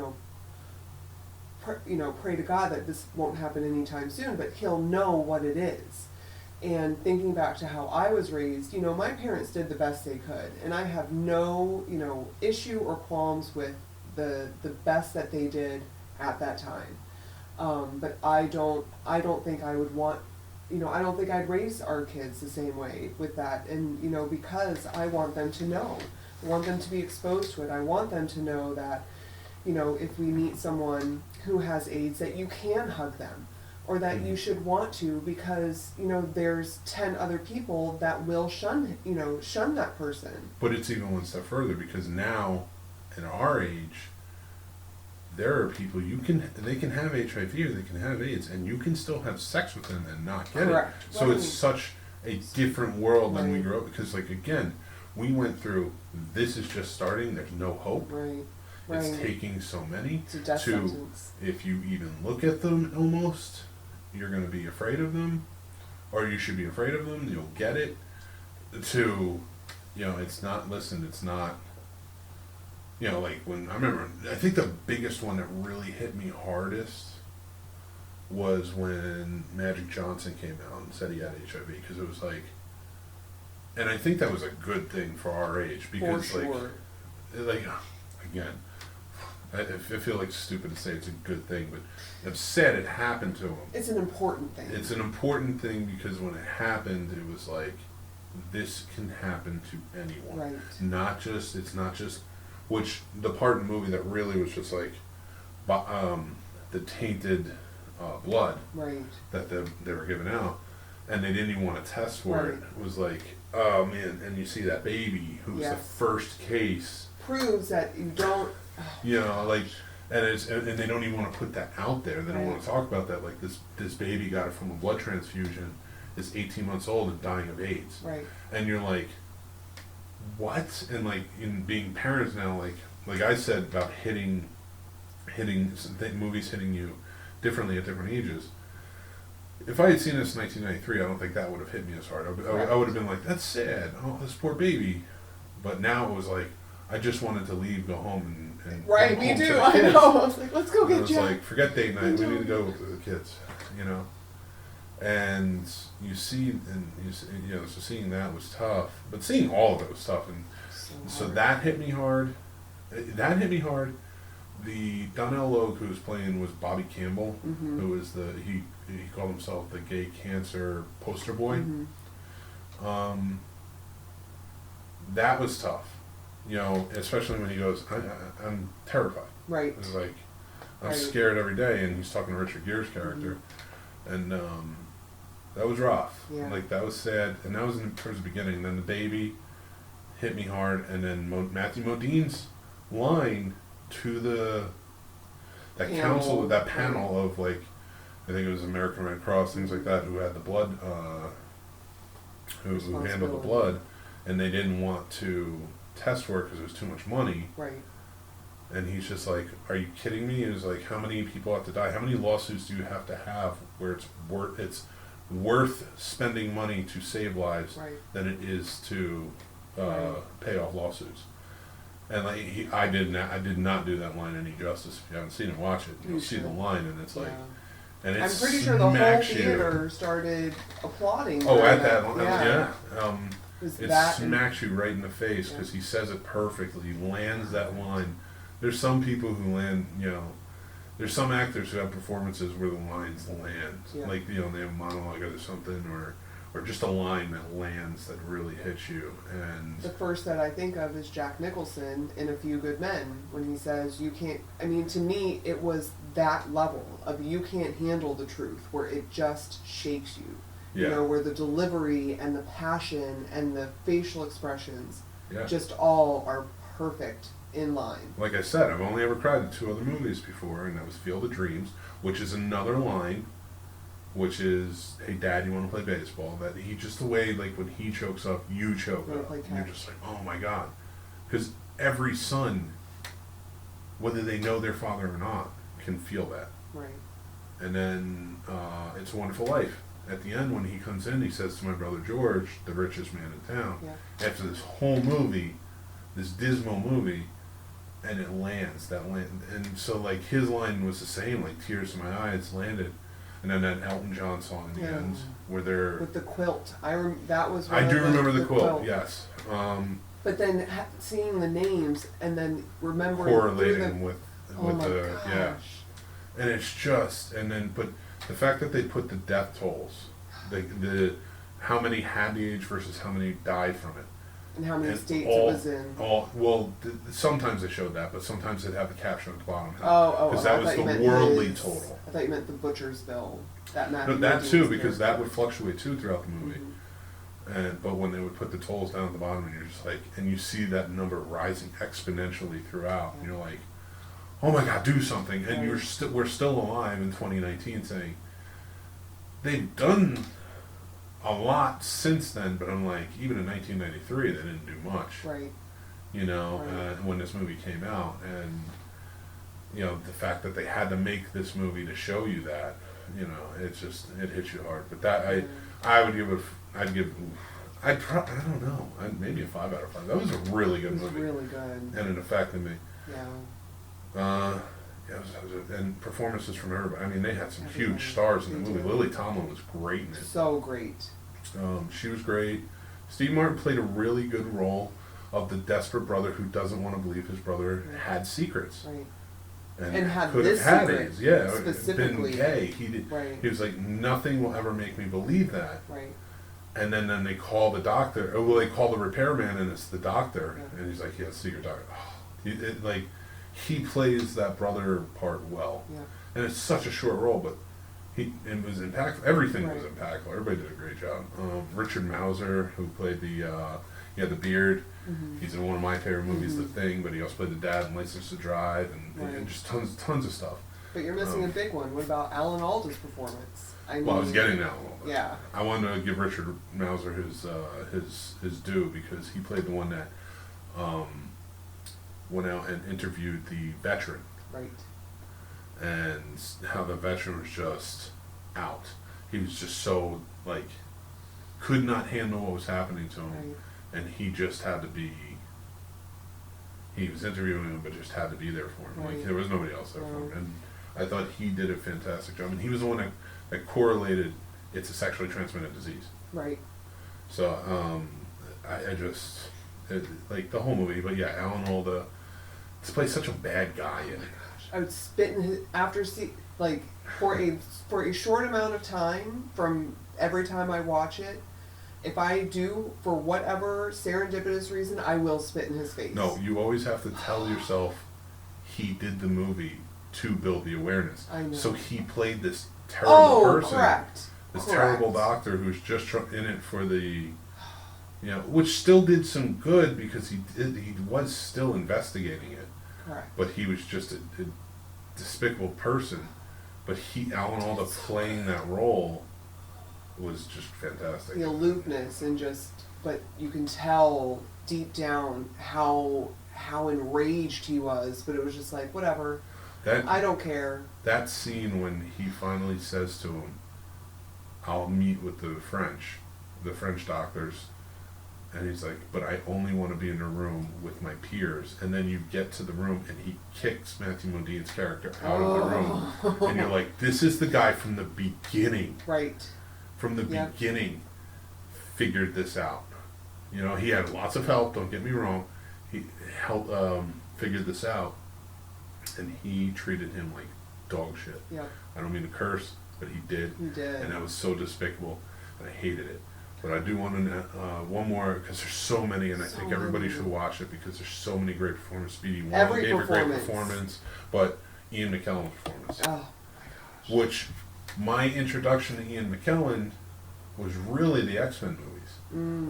pray to God that this won't happen anytime soon, but he'll know what it is. And thinking back to how I was raised, my parents did the best they could, and I have no, issue or qualms with the best that they did at that time. But I don't think I would want, I don't think I'd raise our kids the same way with that. And, because I want them to know, I want them to be exposed to it. I want them to know that, if we meet someone who has AIDS, that you can hug them, or that you should want to, because, there's 10 other people that will shun that person. But it's even one step further, because now, in our age, there are people they can have HIV or they can have AIDS, and you can still have sex with them and not get Correct. it. So it's such a different world than we Right. grew up, because again, we went through, this is just starting, there's no hope. Right. It's taking so many It's a death to, sentence. if you even look at them almost, you're going to be afraid of them, or you should be afraid of them, you'll get it, to, it's not, like when, I think the biggest one that really hit me hardest was when Magic Johnson came out and said he had HIV, because it was like, and I think that was a good thing for our age, because For sure. again, I feel like it's stupid to say it's a good thing, but I'm sad it happened to him. It's an important thing. It's an important thing, because when it happened, it was like, this can happen to anyone. Right. It's not just, which the part in the movie that really was just like, the tainted blood Right. that they were giving out, and they didn't even want to test for Right. it. It was like, oh man, and you see that baby who was the Yes. first case. Proves that you don't. And they don't even want to put that out there. They don't Right. want to talk about that. Like this baby got it from a blood transfusion, is 18 months old and dying of AIDS. Right. And you're like, what? And like, in being parents now, like I said about movies hitting you differently at different ages. If I had seen this in 1993, I don't think that would have hit me as hard. I would have been like, that's sad. Oh, this poor baby. But now it was like, I just wanted to leave, go home, and Right. go Me home to too. the I kids. know. I was like, let's go And get it was Jack. like, forget date night. We Me need to too. go with the kids. And so seeing that was tough. But seeing all of it was tough, and so hard. that hit me hard. The Donnell Logue who was playing was Bobby Campbell, Mhm. who was he called himself the gay cancer poster boy. Mhm. That was tough, especially when he goes, I'm terrified. Right. It's like, I'm Right. scared every day, and he's talking to Richard Gere's character, and that was rough. Yeah. Like, that was sad, and that was towards the beginning. And then the baby hit me hard, and then Matthew Modine's line to that panel of, like, I think it was American Red Cross, things like that, who had the blood, who handled the blood, and they didn't want to test for it because it was too much money. Right. And he's just like, are you kidding me? It was like, how many people have to die? How many lawsuits do you have to have where it's worth spending money to save lives Right. than it is to Right. pay off lawsuits? And like I did not do that line any justice. If you haven't seen it, watch it. You'll see the line, and it's like, Yeah. and I'm it's pretty sure the whole smacks you. theater started applauding. Oh, during at that line, Yeah. It It was smacks you right in the face because he says it perfectly. He lands that line. There's some people who land, there's some actors who have performances where the lines land. Yeah. Like, they have a monologue or something, or just a line that lands that really hits you. And The first that I think of is Jack Nicholson in A Few Good Men, when he says, you can't, to me, it was that level of you can't handle the truth, where it just shakes you. yeah, Where the delivery and the passion and the facial expressions yeah. just all are perfect in line. Like I said, I've only ever cried in 2 other movies before, and that was Field of Dreams, which is another line, which is, hey Dad, you want to play baseball? That he, just the way, like, when he chokes up, you choke Wanna up. play And you're catch. just like, oh my God. Because every son, whether they know their father or not, can feel that. Right. And then It's a Wonderful Life. At the end, when he comes in, he says to my brother George, the richest man in town, Yeah. after this whole movie, this dismal movie, and it lands. And so like his line was the same, like "Tears in My Eyes" landed, and then that Elton John song in the Yeah. end where they're. With the quilt, that was. I one do of remember the quilt. Yes. But then seeing the names and then remembering Correlating through them with oh my the gosh. yeah, and it's just but the fact that they put the death tolls, the how many had the age versus how many died from it. And how many And states all- it was in. Sometimes they showed that, but sometimes they'd have the caption at the bottom. Oh, because I that was thought you the meant worldly his- total. I thought you meant the butcher's bill. That Matthew But that Modine's too, because that character. would fluctuate too throughout the movie. Mhm. But when they would put the tolls down at the bottom, and you're just like, and you see that number rising exponentially throughout, and you're like, oh my God, do something! And we're still alive in 2019, saying they've done a lot since then. But I'm like, even in 1993, they didn't do much. Right. You know, Right. when this movie came out, and you know the fact that they had to make this movie to show you that, you know, it hits you hard. But that I would give it. I don't know. Maybe a 5 out of 5. That was a really good It was movie, really good. and it affected me. Yeah. Yeah, and performances from everybody. I mean, they had some Everybody. huge stars in the They movie. did. Lily Tomlin was great in it. So great. She was great. Steve Martin played a really good role of the desperate brother who doesn't want to believe his brother had secrets. Right. And, And had could this have had secret his, yeah, specifically. been gay. He did. Right. He was like, nothing will ever make me believe that. Right. And then they call the doctor. Oh, well, they call the repairman, and it's the doctor. Yeah. And he's like, "Yeah, secret doctor." Oh, he plays that brother part well. Yeah. And it's such a short role, but it was impactful. Everything was Right. impactful. Everybody did a great job. Richard Mauser, who played he had the beard. Mhm. He's in one of my favorite movies, Mhm. The Thing, but he also played the dad in License to Drive, and Right. just tons of stuff. But you're missing a big one. What about Alan Alda's performance? I Well, I was getting that a little bit. Yeah. I wanted to give Richard Mauser his due because he played the one that went out and interviewed the veteran, Right. and how the veteran was just out. He was just so like could not handle what was happening to him, Right. and he just had to be. He was interviewing him, but just had to be there for him. Like Right. there was nobody else there for him, Right. and I thought he did a fantastic job. And he was the one that correlated it's a sexually transmitted disease. Right. So like the whole movie, but yeah, Alan Alda plays such a bad guy in it. I would spit in his for a short amount of time from every time I watch it. If I do, for whatever serendipitous reason, I will spit in his face. No, you always have to tell yourself he did the movie to build the awareness. I know. So he played this terrible person, correct. this Correct. terrible doctor who's just in it for the, which still did some good because he was still investigating it, Correct. but he was just a despicable person. But Alan Alda playing that role was just fantastic. The aloofness and but you can tell deep down how enraged he was, but it was just like, whatever, I don't care. That scene when he finally says to him, "I'll meet with the French doctors," and he's like, "But I only want to be in a room with my peers." And then you get to the room and he kicks Matthew Modine's character out of the room, and you're like, "This is the guy from the beginning." Right. From the Yep. beginning, figured this out. He had lots of help. Don't get me wrong. He helped figured this out, and he treated him like dog shit. Yeah. I don't mean to curse, but he did. He did. And that was so despicable, and I hated it. But I do want to one more because there's so many, and I So think everybody many. should watch it because there's so many great performances. Speedy Wong Every gave a great performance. performance, but Ian McKellen's performance, Oh my gosh. which my introduction to Ian McKellen was really the X-Men movies.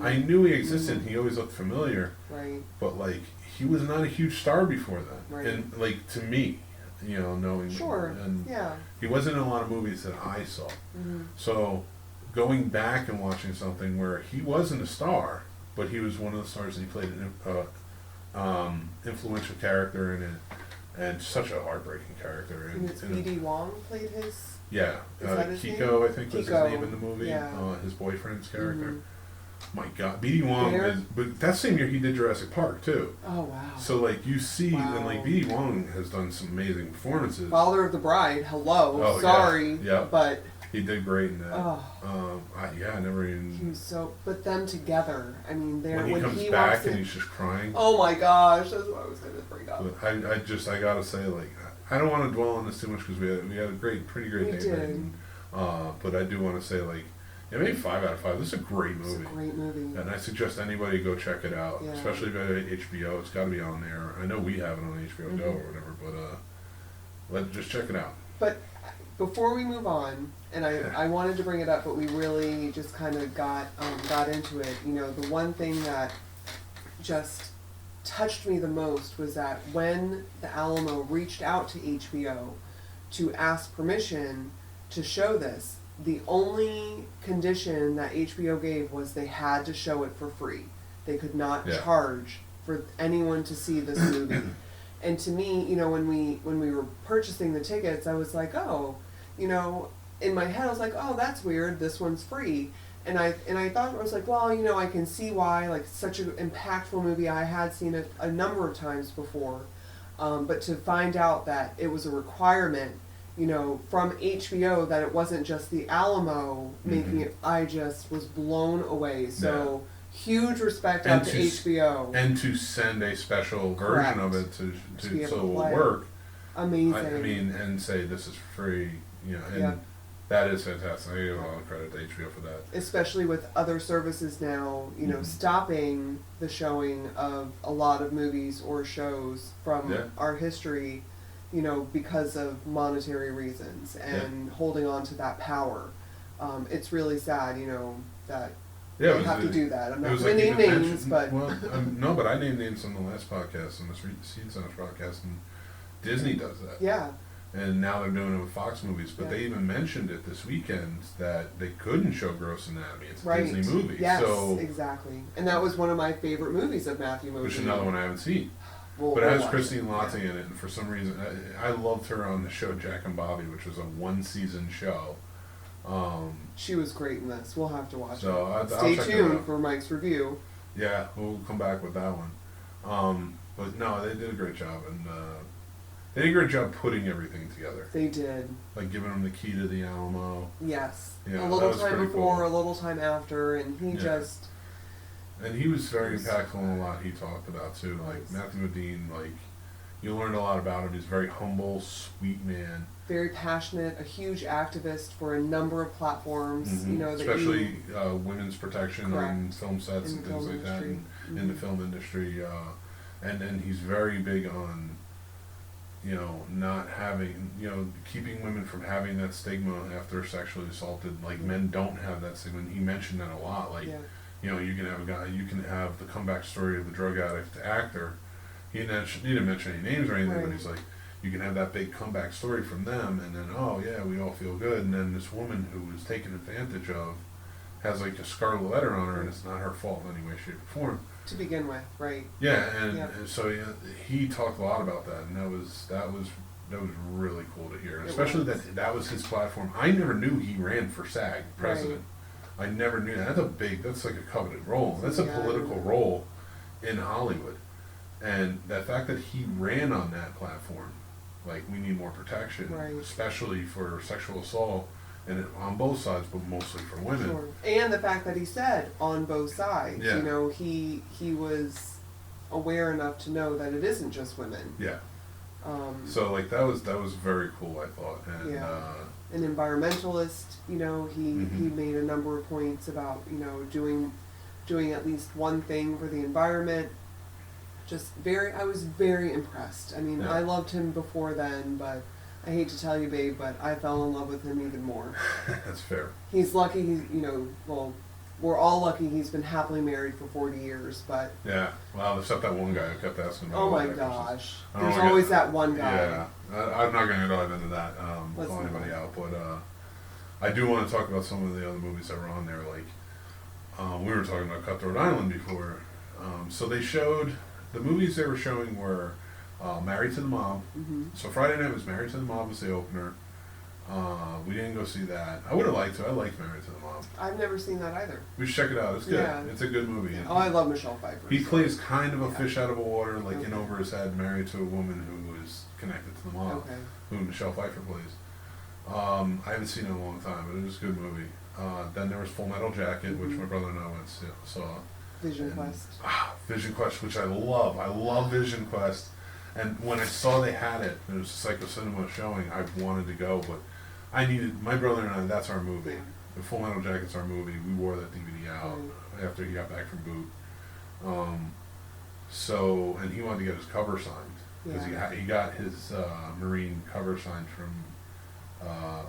I knew he existed. He always looked familiar, Right. but like he was not a huge star before then. Right. And like to me, knowing Sure. and Yeah. he wasn't in a lot of movies that I saw. Mm-hmm. So going back and watching something where he wasn't a star, but he was one of the stars, and he played an influential character in it, and such a heartbreaking character. And it's B.D. Wong played his. Yeah, Is that his Kiko, name? I think was Kiko, his name in the movie. yeah. His boyfriend's character. My God, B.D. Wong There- is, but that same year he did Jurassic Park too. Oh wow. So like you see, Wow. and like B.D. Wong has done some amazing performances. Father of the Bride. Hello. Oh, yeah. Sorry. Yeah. But He did great in that. oh, I never he even. was so. But them together. I mean, they're When he comes walks back in. and he's just crying. Oh my gosh, that's what I was going to bring up. But I gotta say, like, I don't want to dwell on this too much because we had a pretty great We date did. night. And, but I do want to say, like, yeah, maybe 5 out of 5. This is a great It's a movie. great movie. And I suggest anybody go check it out, Yeah. especially if you have HBO. It's got to be on there. I know we have it on HBO Go Mhm. or whatever, but just check it out. But before we move on, and I wanted to bring it up, but we really just kind of got into it. You know, the one thing that just touched me the most was that when the Alamo reached out to HBO to ask permission to show this, the only condition that HBO gave was they had to show it for free. They could not Yeah. charge for anyone to see this movie. And to me, you know, when we were purchasing the tickets, I was like, oh, you know, in my head I was like, oh, that's weird. This one's free. And I thought, I was like, well, you know, I can see why. Like, such an impactful movie. I had seen it a number of times before, but to find out that it was a requirement, you know, from HBO, that it wasn't just the Alamo making it, I just was blown away. So huge respect And out to to s- HBO. And to send a special version of it To be able so to it will play. work. Amazing. I mean, and say this is free, you know, and Yeah. that is fantastic. I give a lot of credit to HBO for that. Especially with other services now, you know, Mhm. stopping the showing of a lot of movies or shows from Yeah. our history, you know, because of monetary reasons and holding on to that power. It's really sad, you know, that Yeah, they have to do that. I'm it not was going to like name even names, mentioned- but well, no, but I named names on the last podcast, on the Seed Centers podcast, and Disney does that. yeah, And now they're doing it with Fox movies, but Yeah. they even mentioned it this weekend that they couldn't show Gross Anatomy. It's a right. Disney movie, Yes, so exactly. And that was one of my favorite movies of Matthew Modine. which is another one I haven't seen. We'll- But it we'll has watch Christine it. Lottie Yeah. in it, and for some reason, I loved her on the show Jack and Bobby, which was a 1-season show. She was great in this. We'll have to watch So it. I'll Stay check it tuned out. for Mike's review. Yeah, we'll come back with that one. But no, they did a great job, and they did a great job putting everything together, They did. like giving them the key to the Alamo. Yes. Yeah, a that little was time pretty before, cool. a little time after, and he Yeah. just And he was very Yes. impactful in a lot he talked about too. Like Yes. Matthew Modine, like you learned a lot about him. He's a very humble, sweet man. very passionate, a huge activist for a number of platforms. You know, that especially women's protection on Correct. film sets In and the things film like that, industry. and in the film industry. And then he's very big on, you know, not having, you know, keeping women from having that stigma after sexually assaulted. Like men don't have that stigma. And he mentioned that a lot. Like, yeah, you know, you can have a guy, you can have the comeback story of the drug addict actor. He didn't mention any names or anything, Right. but he's like, you can have that big comeback story from them, and then, oh yeah, we all feel good, and then this woman who was taken advantage of has like a scarlet letter on her, and it's not her fault in any way, shape, or form. to begin with, right? Yeah, and, Yeah. and so yeah, he talked a lot about that, and that was really cool to hear, and It especially was. that was his platform. I never knew he ran for SAG president. I never knew that. That's like a coveted role. That's a Yeah. political role in Hollywood, and the fact that he ran on that platform, like we need more protection, Right. especially for sexual assault, and on both sides, but mostly for women. Sure. And the fact that he said on both sides, Yeah. you know, he was aware enough to know that it isn't just women. Yeah. So So like that was very cool, I thought, and Yeah. An environmentalist, you know, he Mhm. made a number of points about, you know, doing at least one thing for the environment. I was very impressed. I mean, Yeah. I loved him before then, but I hate to tell you, babe, but I fell in love with him even more. that's fair. He's lucky we're all lucky he's been happily married for 40 years, but Yeah. Well, except that one guy who kept asking about oh my actresses. gosh. I don't There's wanna always get- that one guy. Yeah, I'm not going to dive into that, Let's call not. anybody out, but I do want to talk about some of the other movies that were on there. Like we were talking about Cutthroat Island before, so they showed the movies they were showing were Married to the Mob. Hmm. So Friday night was Married to the Mob was the opener. We didn't go see that. I would have liked to. I liked Married to the Mob. I've never seen that either. We should check it out. It's good. Yeah. It's a good movie. Oh, I love Michelle Pfeiffer. He so. plays kind of a Yeah. fish out of a water, like in Okay. over his head, married to a woman who is connected to the mob, Okay. who Michelle Pfeiffer plays. I haven't seen it in a long time, but it was a good movie. Then there was Full Metal Jacket, which my brother and I went and saw. Vision And- Quest. Vision Quest, which I love. I love Vision Quest. And when I saw they had it, it was a Psycho Cinema showing, I wanted to go, but I needed, my brother and I, that's our movie. Yeah. The Full Metal Jacket's our movie. We wore that DVD out after he got back from boot. So, and he wanted to get his cover signed. Because Yeah. he got his Marine cover signed from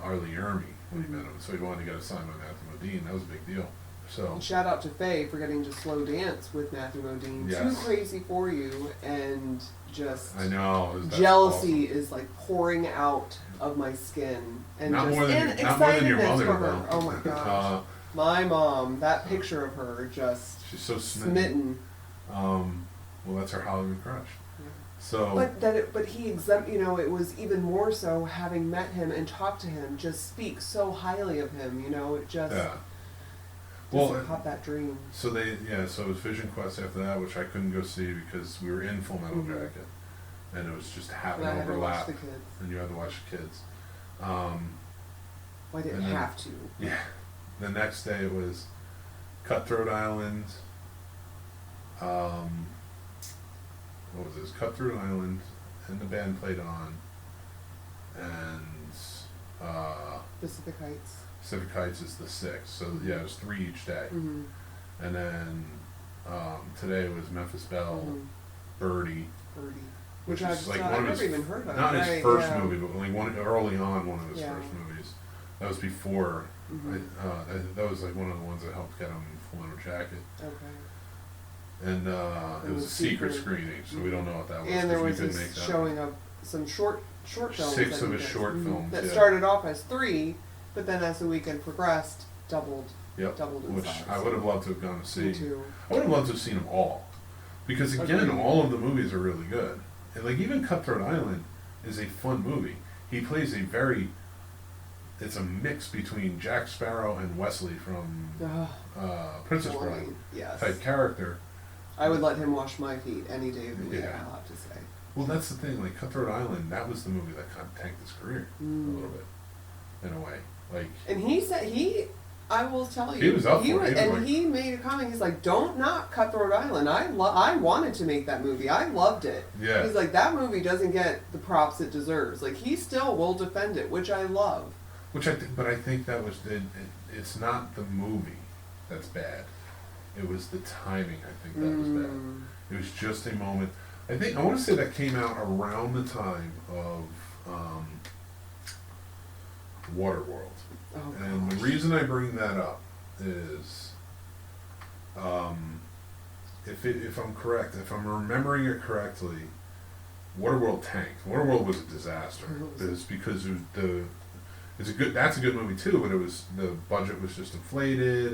Arlie Ermy when he met him. So he wanted to get it signed by Matthew Modine. That was a big deal. So, And shout out to Faye for getting to slow dance with Matthew Modine. Yes. Too crazy for you, and just I know. That's jealousy awesome. is like pouring out of my skin, and Not just more than and not more than your excitedness mother, for her. though. Oh my gosh, my mom! That picture of her just She's so smitten. smitten. Well, that's her Hollywood crush. Yeah. So, But he you know, it was even more so having met him and talked to him. Just speak so highly of him. You know, it just yeah. Well, caught that dream. so so it was Vision Quest after that, which I couldn't go see because we were in Full Metal Mhm. Jacket, and it was just happening And I had to watch overlap, the kids. and you had to watch the kids. Well, I didn't and then- have to. Yeah. The next day it was Cutthroat Island. What was this? Cutthroat Island, and the band played on, and Pacific Heights. Pacific Heights is the sixth. So yeah, it was 3 each day, Mm-hmm. and then today was Memphis Belle, Birdie, Birdie. which I've is like I've one of never his even heard of. not his Right, first yeah. movie, but like early on one of his Yeah. first movies. That was before. Mhm. That was like one of the ones that helped get him Full Metal Jacket. Okay. And it was a secret secret. screening, so we don't know what that was. And there 'cause we was couldn't this make that. showing of some short films. 6 that of he his did. short films, that yeah. started off as 3, but then as the weekend progressed, doubled Yep. in Which size. I would have loved to have gone to see. Me too. I would have loved to have seen them all, because again, Agreed. all of the movies are really good. And like even Cutthroat Island is a fun movie. He plays it's a mix between Jack Sparrow and Wesley from Ugh, Princess boy, Bride yes. type character. I would let him wash my feet any day of the week. Yeah. I'll have to say. Well, that's the thing. Like Cutthroat Island, that was the movie that kind of tanked his career a little bit, in a way. Like And he said I will tell you, He was up for it. He was and like- he made a comment. He's like, "Don't knock Cutthroat Island. I wanted to make that movie. I loved it." Yeah. He's like, "That movie doesn't get the props it deserves." Like he still will defend it, which I love. but I think that was it's not the movie that's bad. It was the timing. I think that was bad. It was just a moment. I want to say that came out around the time of Waterworld. Oh, And the gosh. reason I bring that up is, if I'm correct, if I'm remembering it correctly, Waterworld tanked. Waterworld was a disaster. It's because that's a good movie too, but the budget was just inflated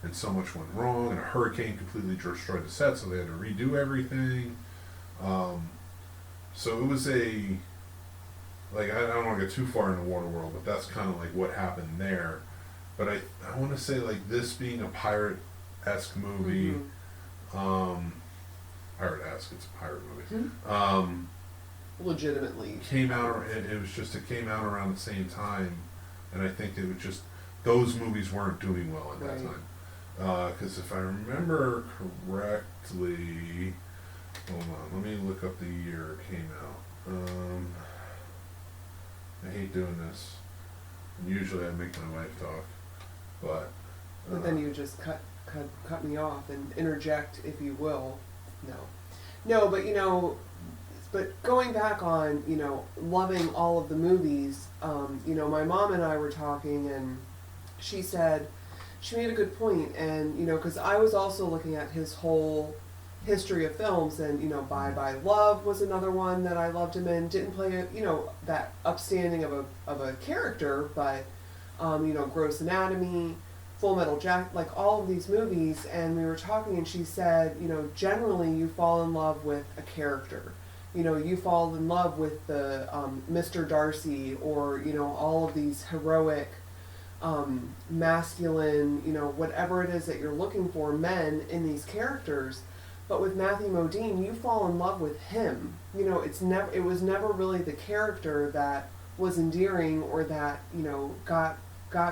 and so much went wrong, and a hurricane completely destroyed the set, so they had to redo everything. So it was I don't want to get too far into Waterworld, but that's kind of like what happened there. But I want to say like this being a pirate-esque movie, pirate-esque, it's a pirate movie. Legitimately Came out. It came out around the same time, and I think it was just those movies weren't doing well at that Right. time. Because if I remember correctly, hold on, let me look up the year it came out. I hate doing this. And usually I make my wife talk, but. But then you just cut me off and interject, if you will. No, but but going back on loving all of the movies. My mom and I were talking, and she said she made a good point, and because I was also looking at his whole history of films, and Bye Bye Love was another one that I loved him in. Didn't play that upstanding of a character, but Gross Anatomy, Full Metal Jacket, like all of these movies. And we were talking, and she said, generally you fall in love with a character, you know, you fall in love with the Mr. Darcy, or you know, all of these heroic, masculine, you know, whatever it is that you're looking for, men in these characters. But with Matthew Modine, you fall in love with him. You know, it was never really the character that was endearing or that, you know, got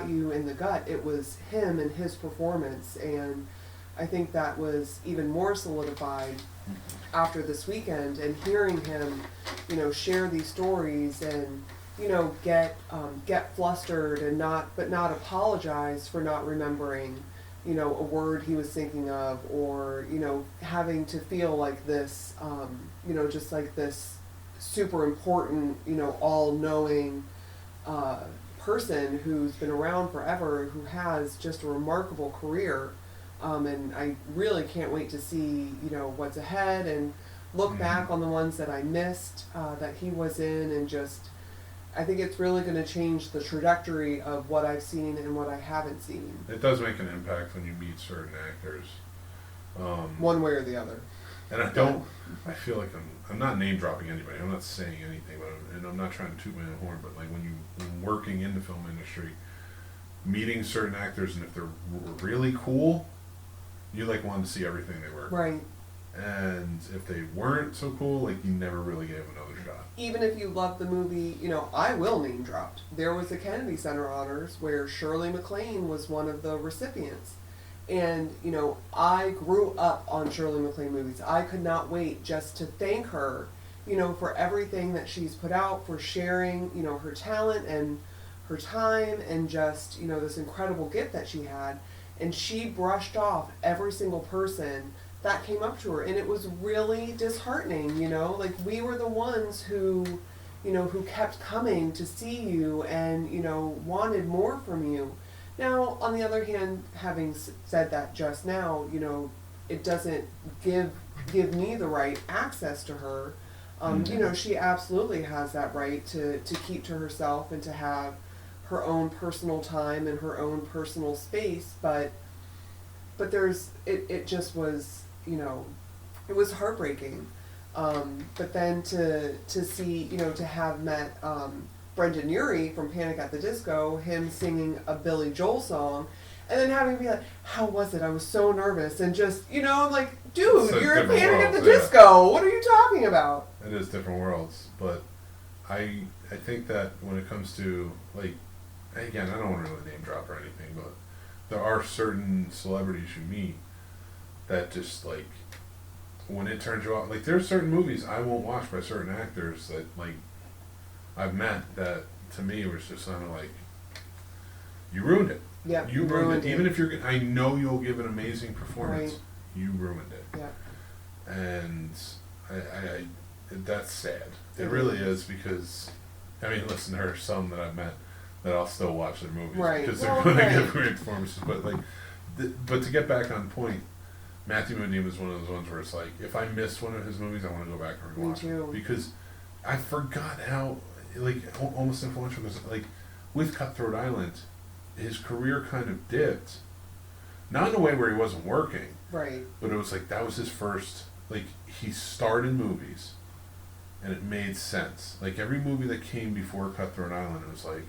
you in the gut. It was him and his performance, and I think that was even more solidified after this weekend, and hearing him, you know, share these stories and, you know, get flustered and not apologize for not remembering, you know, a word he was thinking of, or, you know, having to feel like this, you know, just like this super important, you know, all-knowing person who's been around forever, who has just a remarkable career. And I really can't wait to see, you know, what's ahead, and look back on the ones that I missed, that he was in, and just, I think it's really going to change the trajectory of what I've seen and what I haven't seen. It does make an impact when you meet certain actors. One way or the other. And I feel like I'm not name dropping anybody. I'm not saying anything, and I'm not trying to toot my own horn, but like when working in the film industry, meeting certain actors, and if they're really cool, you like wanted to see everything they were. Right. And if they weren't so cool, like you never really gave another shot. Even if you loved the movie, you know, I will name drop. There was the Kennedy Center Honors where Shirley MacLaine was one of the recipients. And, you know, I grew up on Shirley MacLaine movies. I could not wait just to thank her, you know, for everything that she's put out, for sharing, you know, her talent and her time, and just, you know, this incredible gift that she had. And she brushed off every single person that came up to her, and it was really disheartening, you know, like we were the ones who, you know, who kept coming to see you and, you know, wanted more from you. Now, on the other hand, having said that just now, you know, it doesn't give me the right access to her. You know, she absolutely has that right to keep to herself and to have her own personal time and her own personal space, but it just was, you know, it was heartbreaking. But then to see, you know, to have met Brendan Urie from Panic at the Disco, him singing a Billy Joel song, and then having to be like, how was it? I was so nervous, and just, you know, I'm like, dude, you're in Panic at the Disco. What are you talking about? It is different worlds, but I think that when it comes to, like, again, I don't want to really name drop or anything, but there are certain celebrities you meet that just, like, when it turns you off, like, there's certain movies I won't watch by certain actors that, like, I've met that, to me, was just kind of like, you ruined it. Yeah, you ruined it. Even if you're, I know you'll give an amazing performance, right. You ruined it. Yeah. And I that's sad. It really is, because, I mean, listen, there are some that I've met that I'll still watch their movies, right. because they're going to give great performances. But like, but to get back on point, Matthew Modine was one of those ones where it's like, if I missed one of his movies, I want to go back and rewatch it, because I forgot how, like, almost influential. Because like with Cutthroat Island, his career kind of dipped, not in a way where he wasn't working, right? But it was like that was his first. Like, he started movies, and it made sense. Like, every movie that came before Cutthroat Island, it was like,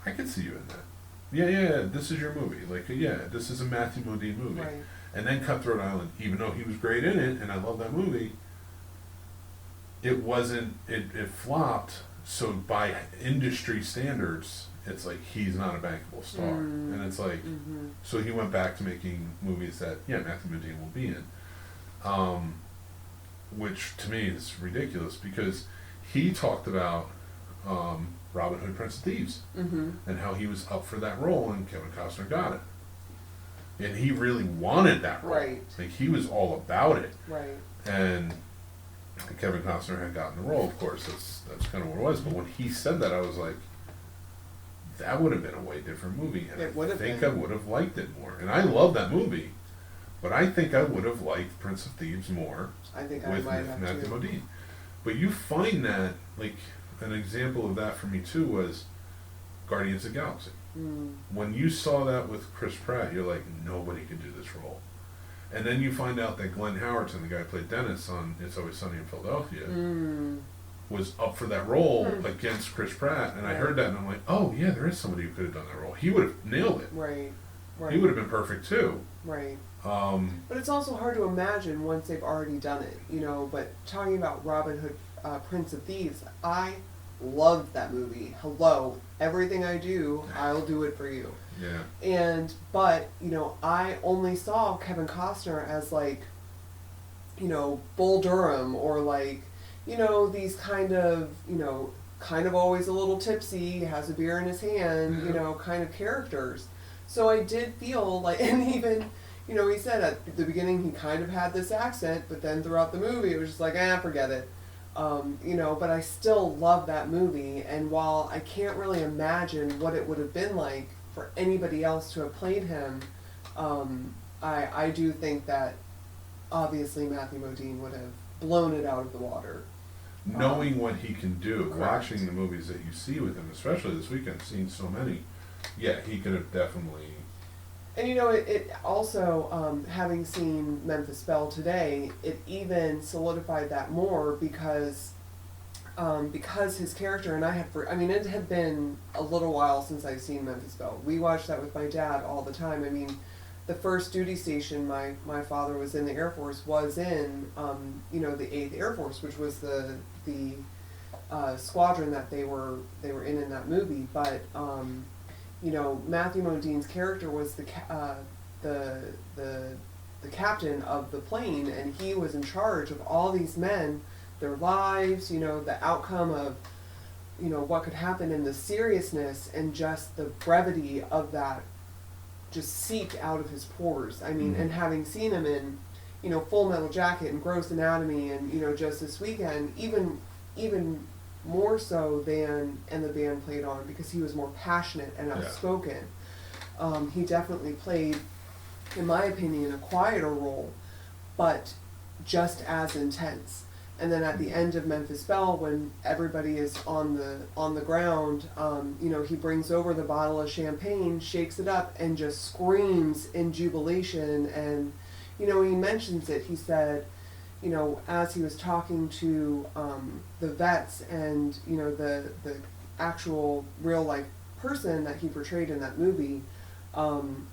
I could see you in that. Yeah, this is your movie. Like, yeah, this is a Matthew Modine movie. Right. And then Cutthroat Island, even though he was great in it, and I love that movie, it flopped, so by industry standards, it's like, he's not a bankable star. And it's like, so he went back to making movies that, yeah, Matthew Modine will be in. Which to me is ridiculous, because he talked about Robin Hood, Prince of Thieves, and how he was up for that role, and Kevin Costner got it, and he really wanted that role. Right. Like, he was all about it. Right. And Kevin Costner had gotten the role, of course. That's kind of what it was. But when he said that, I was like, that would have been a way different movie, and I think I would have liked it more. And I love that movie. But I think I would have liked Prince of Thieves more with Matthew Modine. But you find that, like, an example of that for me too was Guardians of the Galaxy. When you saw that with Chris Pratt, you're like, nobody could do this role. And then you find out that Glenn Howerton, the guy who played Dennis on It's Always Sunny in Philadelphia, was up for that role against Chris Pratt. And I heard that and I'm like, oh yeah, there is somebody who could have done that role. He would have nailed it. Right. He would have been perfect too. Right. But it's also hard to imagine once they've already done it, you know. But talking about Robin Hood, Prince of Thieves, I loved that movie. Hello, everything I do, I'll do it for you. Yeah. But you know, I only saw Kevin Costner as like, you know, Bull Durham, or like, you know, these kind of always a little tipsy, has a beer in his hand, you know, kind of characters. So I did feel like, and even, you know, he said at the beginning he kind of had this accent, but then throughout the movie it was just like, forget it. You know, but I still love that movie, and while I can't really imagine what it would have been like for anybody else to have played him, I do think that obviously Matthew Modine would have blown it out of the water. Knowing what he can do, correct. Watching the movies that you see with him, especially this weekend, seeing so many, yeah, he could have definitely. And you know, it also, having seen Memphis Belle today, it even solidified that more because his character, and it had been a little while since I've seen Memphis Belle. We watched that with my dad all the time. I mean, the first duty station my father was in the Air Force was in, you know, the 8th Air Force, which was the squadron that they were in that movie. But you know, Matthew Modine's character was the captain of the plane, and he was in charge of all these men, their lives, you know, the outcome of, you know, what could happen, and the seriousness and just the brevity of that just seeped out of his pores. I mean, and having seen him in, you know, Full Metal Jacket and Gross Anatomy, and, you know, just this weekend, even more so than And the Band Played On, because he was more passionate and outspoken. He definitely played, in my opinion, a quieter role, but just as intense. And then at the end of Memphis Belle, when everybody is on the ground, you know, he brings over the bottle of champagne, shakes it up, and just screams in jubilation. And, you know, he mentions it. He said, you know, as he was talking to the vets and, you know, the actual real life person that he portrayed in that movie,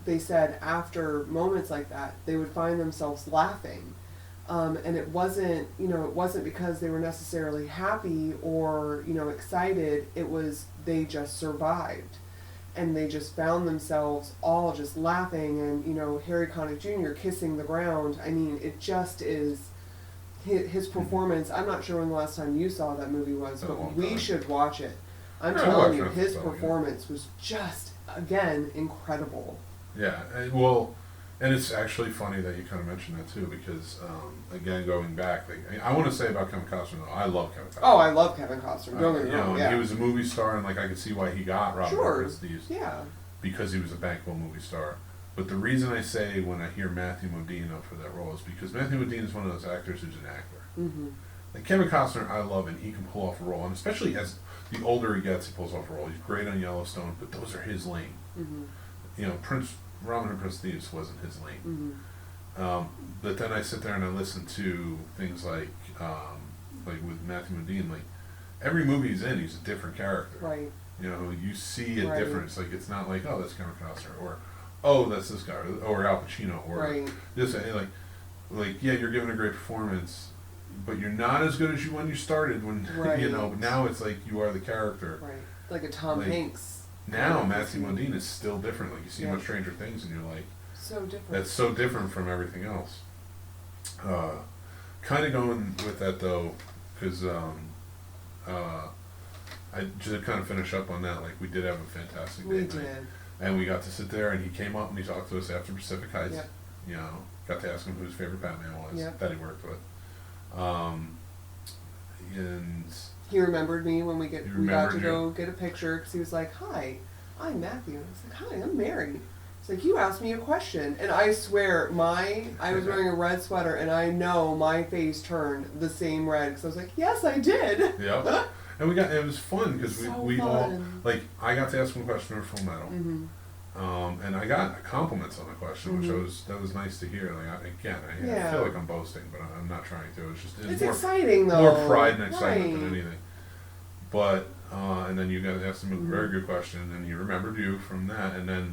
they said after moments like that, they would find themselves laughing. And it wasn't because they were necessarily happy or, you know, excited. It was, they just survived. And they just found themselves all just laughing, and, you know, Harry Connick Jr. kissing the ground. I mean, it just is, his performance, I'm not sure when the last time you saw that movie was, but we should watch it. I'm telling you, his performance was just, again, incredible. Yeah, well, and it's actually funny that you kind of mentioned that too, because, again, going back, like, I want to say about Kevin Costner, though, I love Kevin Costner. Oh, I love Kevin Costner, don't get me wrong, He was a movie star, and, like, I could see why he got Robin Hood, Prince of Thieves. Yeah. Because he was a bankable movie star. But the reason I say when I hear Matthew Modine up for that role is because Matthew Modine is one of those actors who's an actor. Mm-hmm. Like Kevin Costner, I love, and he can pull off a role, and especially as the older he gets, he pulls off a role. He's great on Yellowstone, but those are his lane. Mm-hmm. You know, Robin Hood, Prince of Thieves wasn't his lane. Mm-hmm. But then I sit there and I listen to things like with Matthew Modine, like every movie he's in, he's a different character. Right. You know, you see a difference. Like it's not like, oh, that's Kevin Costner, or oh, that's this guy, or Al Pacino, or this. Like yeah, you're giving a great performance, but you're not as good as when you started. When you know, but now it's like you are the character. Right. Like a Tom Hanks. Now Matthew Modine is still different. Like you see him on Stranger Things, and you're like, so different. That's so different from everything else. Kind of going with that though, because I just kind of finish up on that. Like we did have a fantastic date night, and we got to sit there, and he came up and he talked to us after Pacific Heights. Yep. You know, got to ask him who his favorite Batman was that he worked with. And he remembered me when we got to go get a picture, because he was like, "Hi, I'm Matthew." I was like, "Hi, I'm Mary." It's like, "You asked me a question," and I swear, I was wearing a red sweater, and I know my face turned the same red, because I was like, "Yes, I did." Yep. And it was fun because we all, like, I got to ask him a question for Full Metal. Mm-hmm. And I got compliments on the question, which Mhm. that was nice to hear. Like I Yeah. feel like I'm boasting, but I'm not trying to. It's It's more exciting though. more pride and excitement than Right. anything. But and then you guys asked him a very Mhm. good question, and he remembered you from that. And then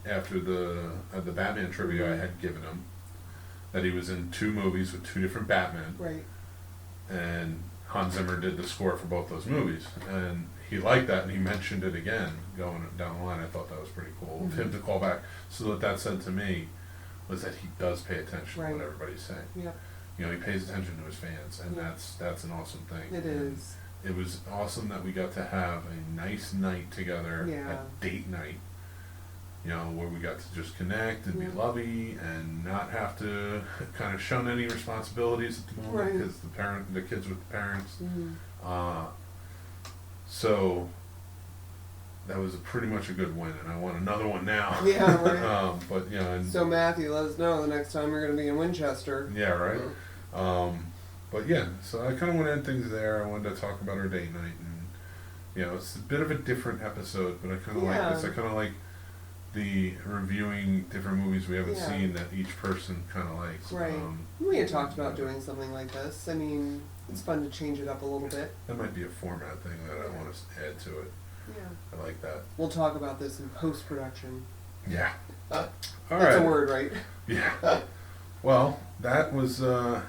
after the Batman trivia I Mhm. had given him, that he was in 2 movies with 2 different Batmen, Right. and Hans Zimmer did the score for both those movies, and he liked that, and he mentioned it again going down the line. I thought that was pretty cool of him to call back. So what that said to me was that he does pay attention to Right. what everybody's saying. Yep. You know, he pays attention to his fans, and Yeah. that's an awesome thing. It And is. it was awesome that we got to have a nice night together, Yeah. a date night. You know, where we got to just connect and Yeah. be lovey and not have to kind of shun any responsibilities at the moment Right. because the kids with the parents. Mhm. So that was pretty much a good win, and I want another one now. Yeah, right. But you know, and So Matthew, let us know the next time you're going to be in Winchester. yeah, right. But yeah, so I kind of want to end things there. I wanted to talk about our date night, and you know, it's a bit of a different episode, but I kind of like this. I kind of like the reviewing different movies we haven't Yeah. seen that each person kind of likes. Right. We had talked about doing something like this. I mean, it's fun to change it up a little bit. That might be a format thing that I want to add to it. Yeah. I like that. We'll talk about this in post-production. Yeah. All That's right. a word, right? Yeah. Well, that was all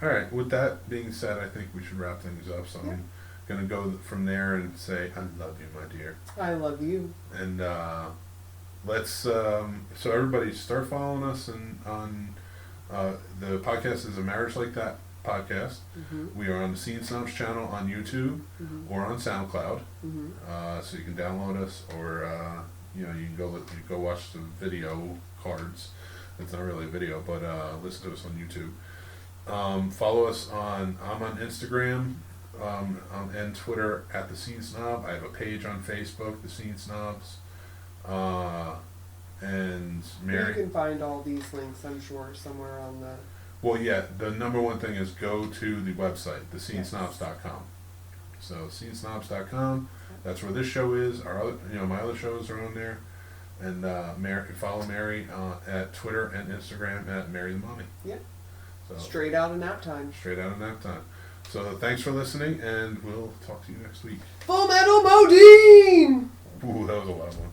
right. With that being said, I think we should wrap things up. So Yeah. I'm gonna go from there and say, "I love you, my dear," I love you. and let's. So everybody start following us on the podcast is a Marriage Like That podcast. Mhm. We are on the Scene Snobs channel on YouTube Mhm. or on SoundCloud. Mhm. So you can download us, or you know, you can go watch the video cards. It's not really a video, but listen to us on YouTube. Follow us I'm on Instagram and Twitter at the Scene Snob. I have a page on Facebook, the Scene Snobs. And Mary. You can find all these links, I'm sure, somewhere on the. Well, yeah, the number one thing is go to the website, thescenesnobs.com. So scenesnobs.com, that's where this show is. Our other, you know, my other shows are on there. And follow Mary at Twitter and Instagram at Mary the Mommy. Yeah. So Straight out of nap time. straight out of nap time. So thanks for listening, and we'll talk to you next week. Full Metal Modine! Ooh, that was a loud one.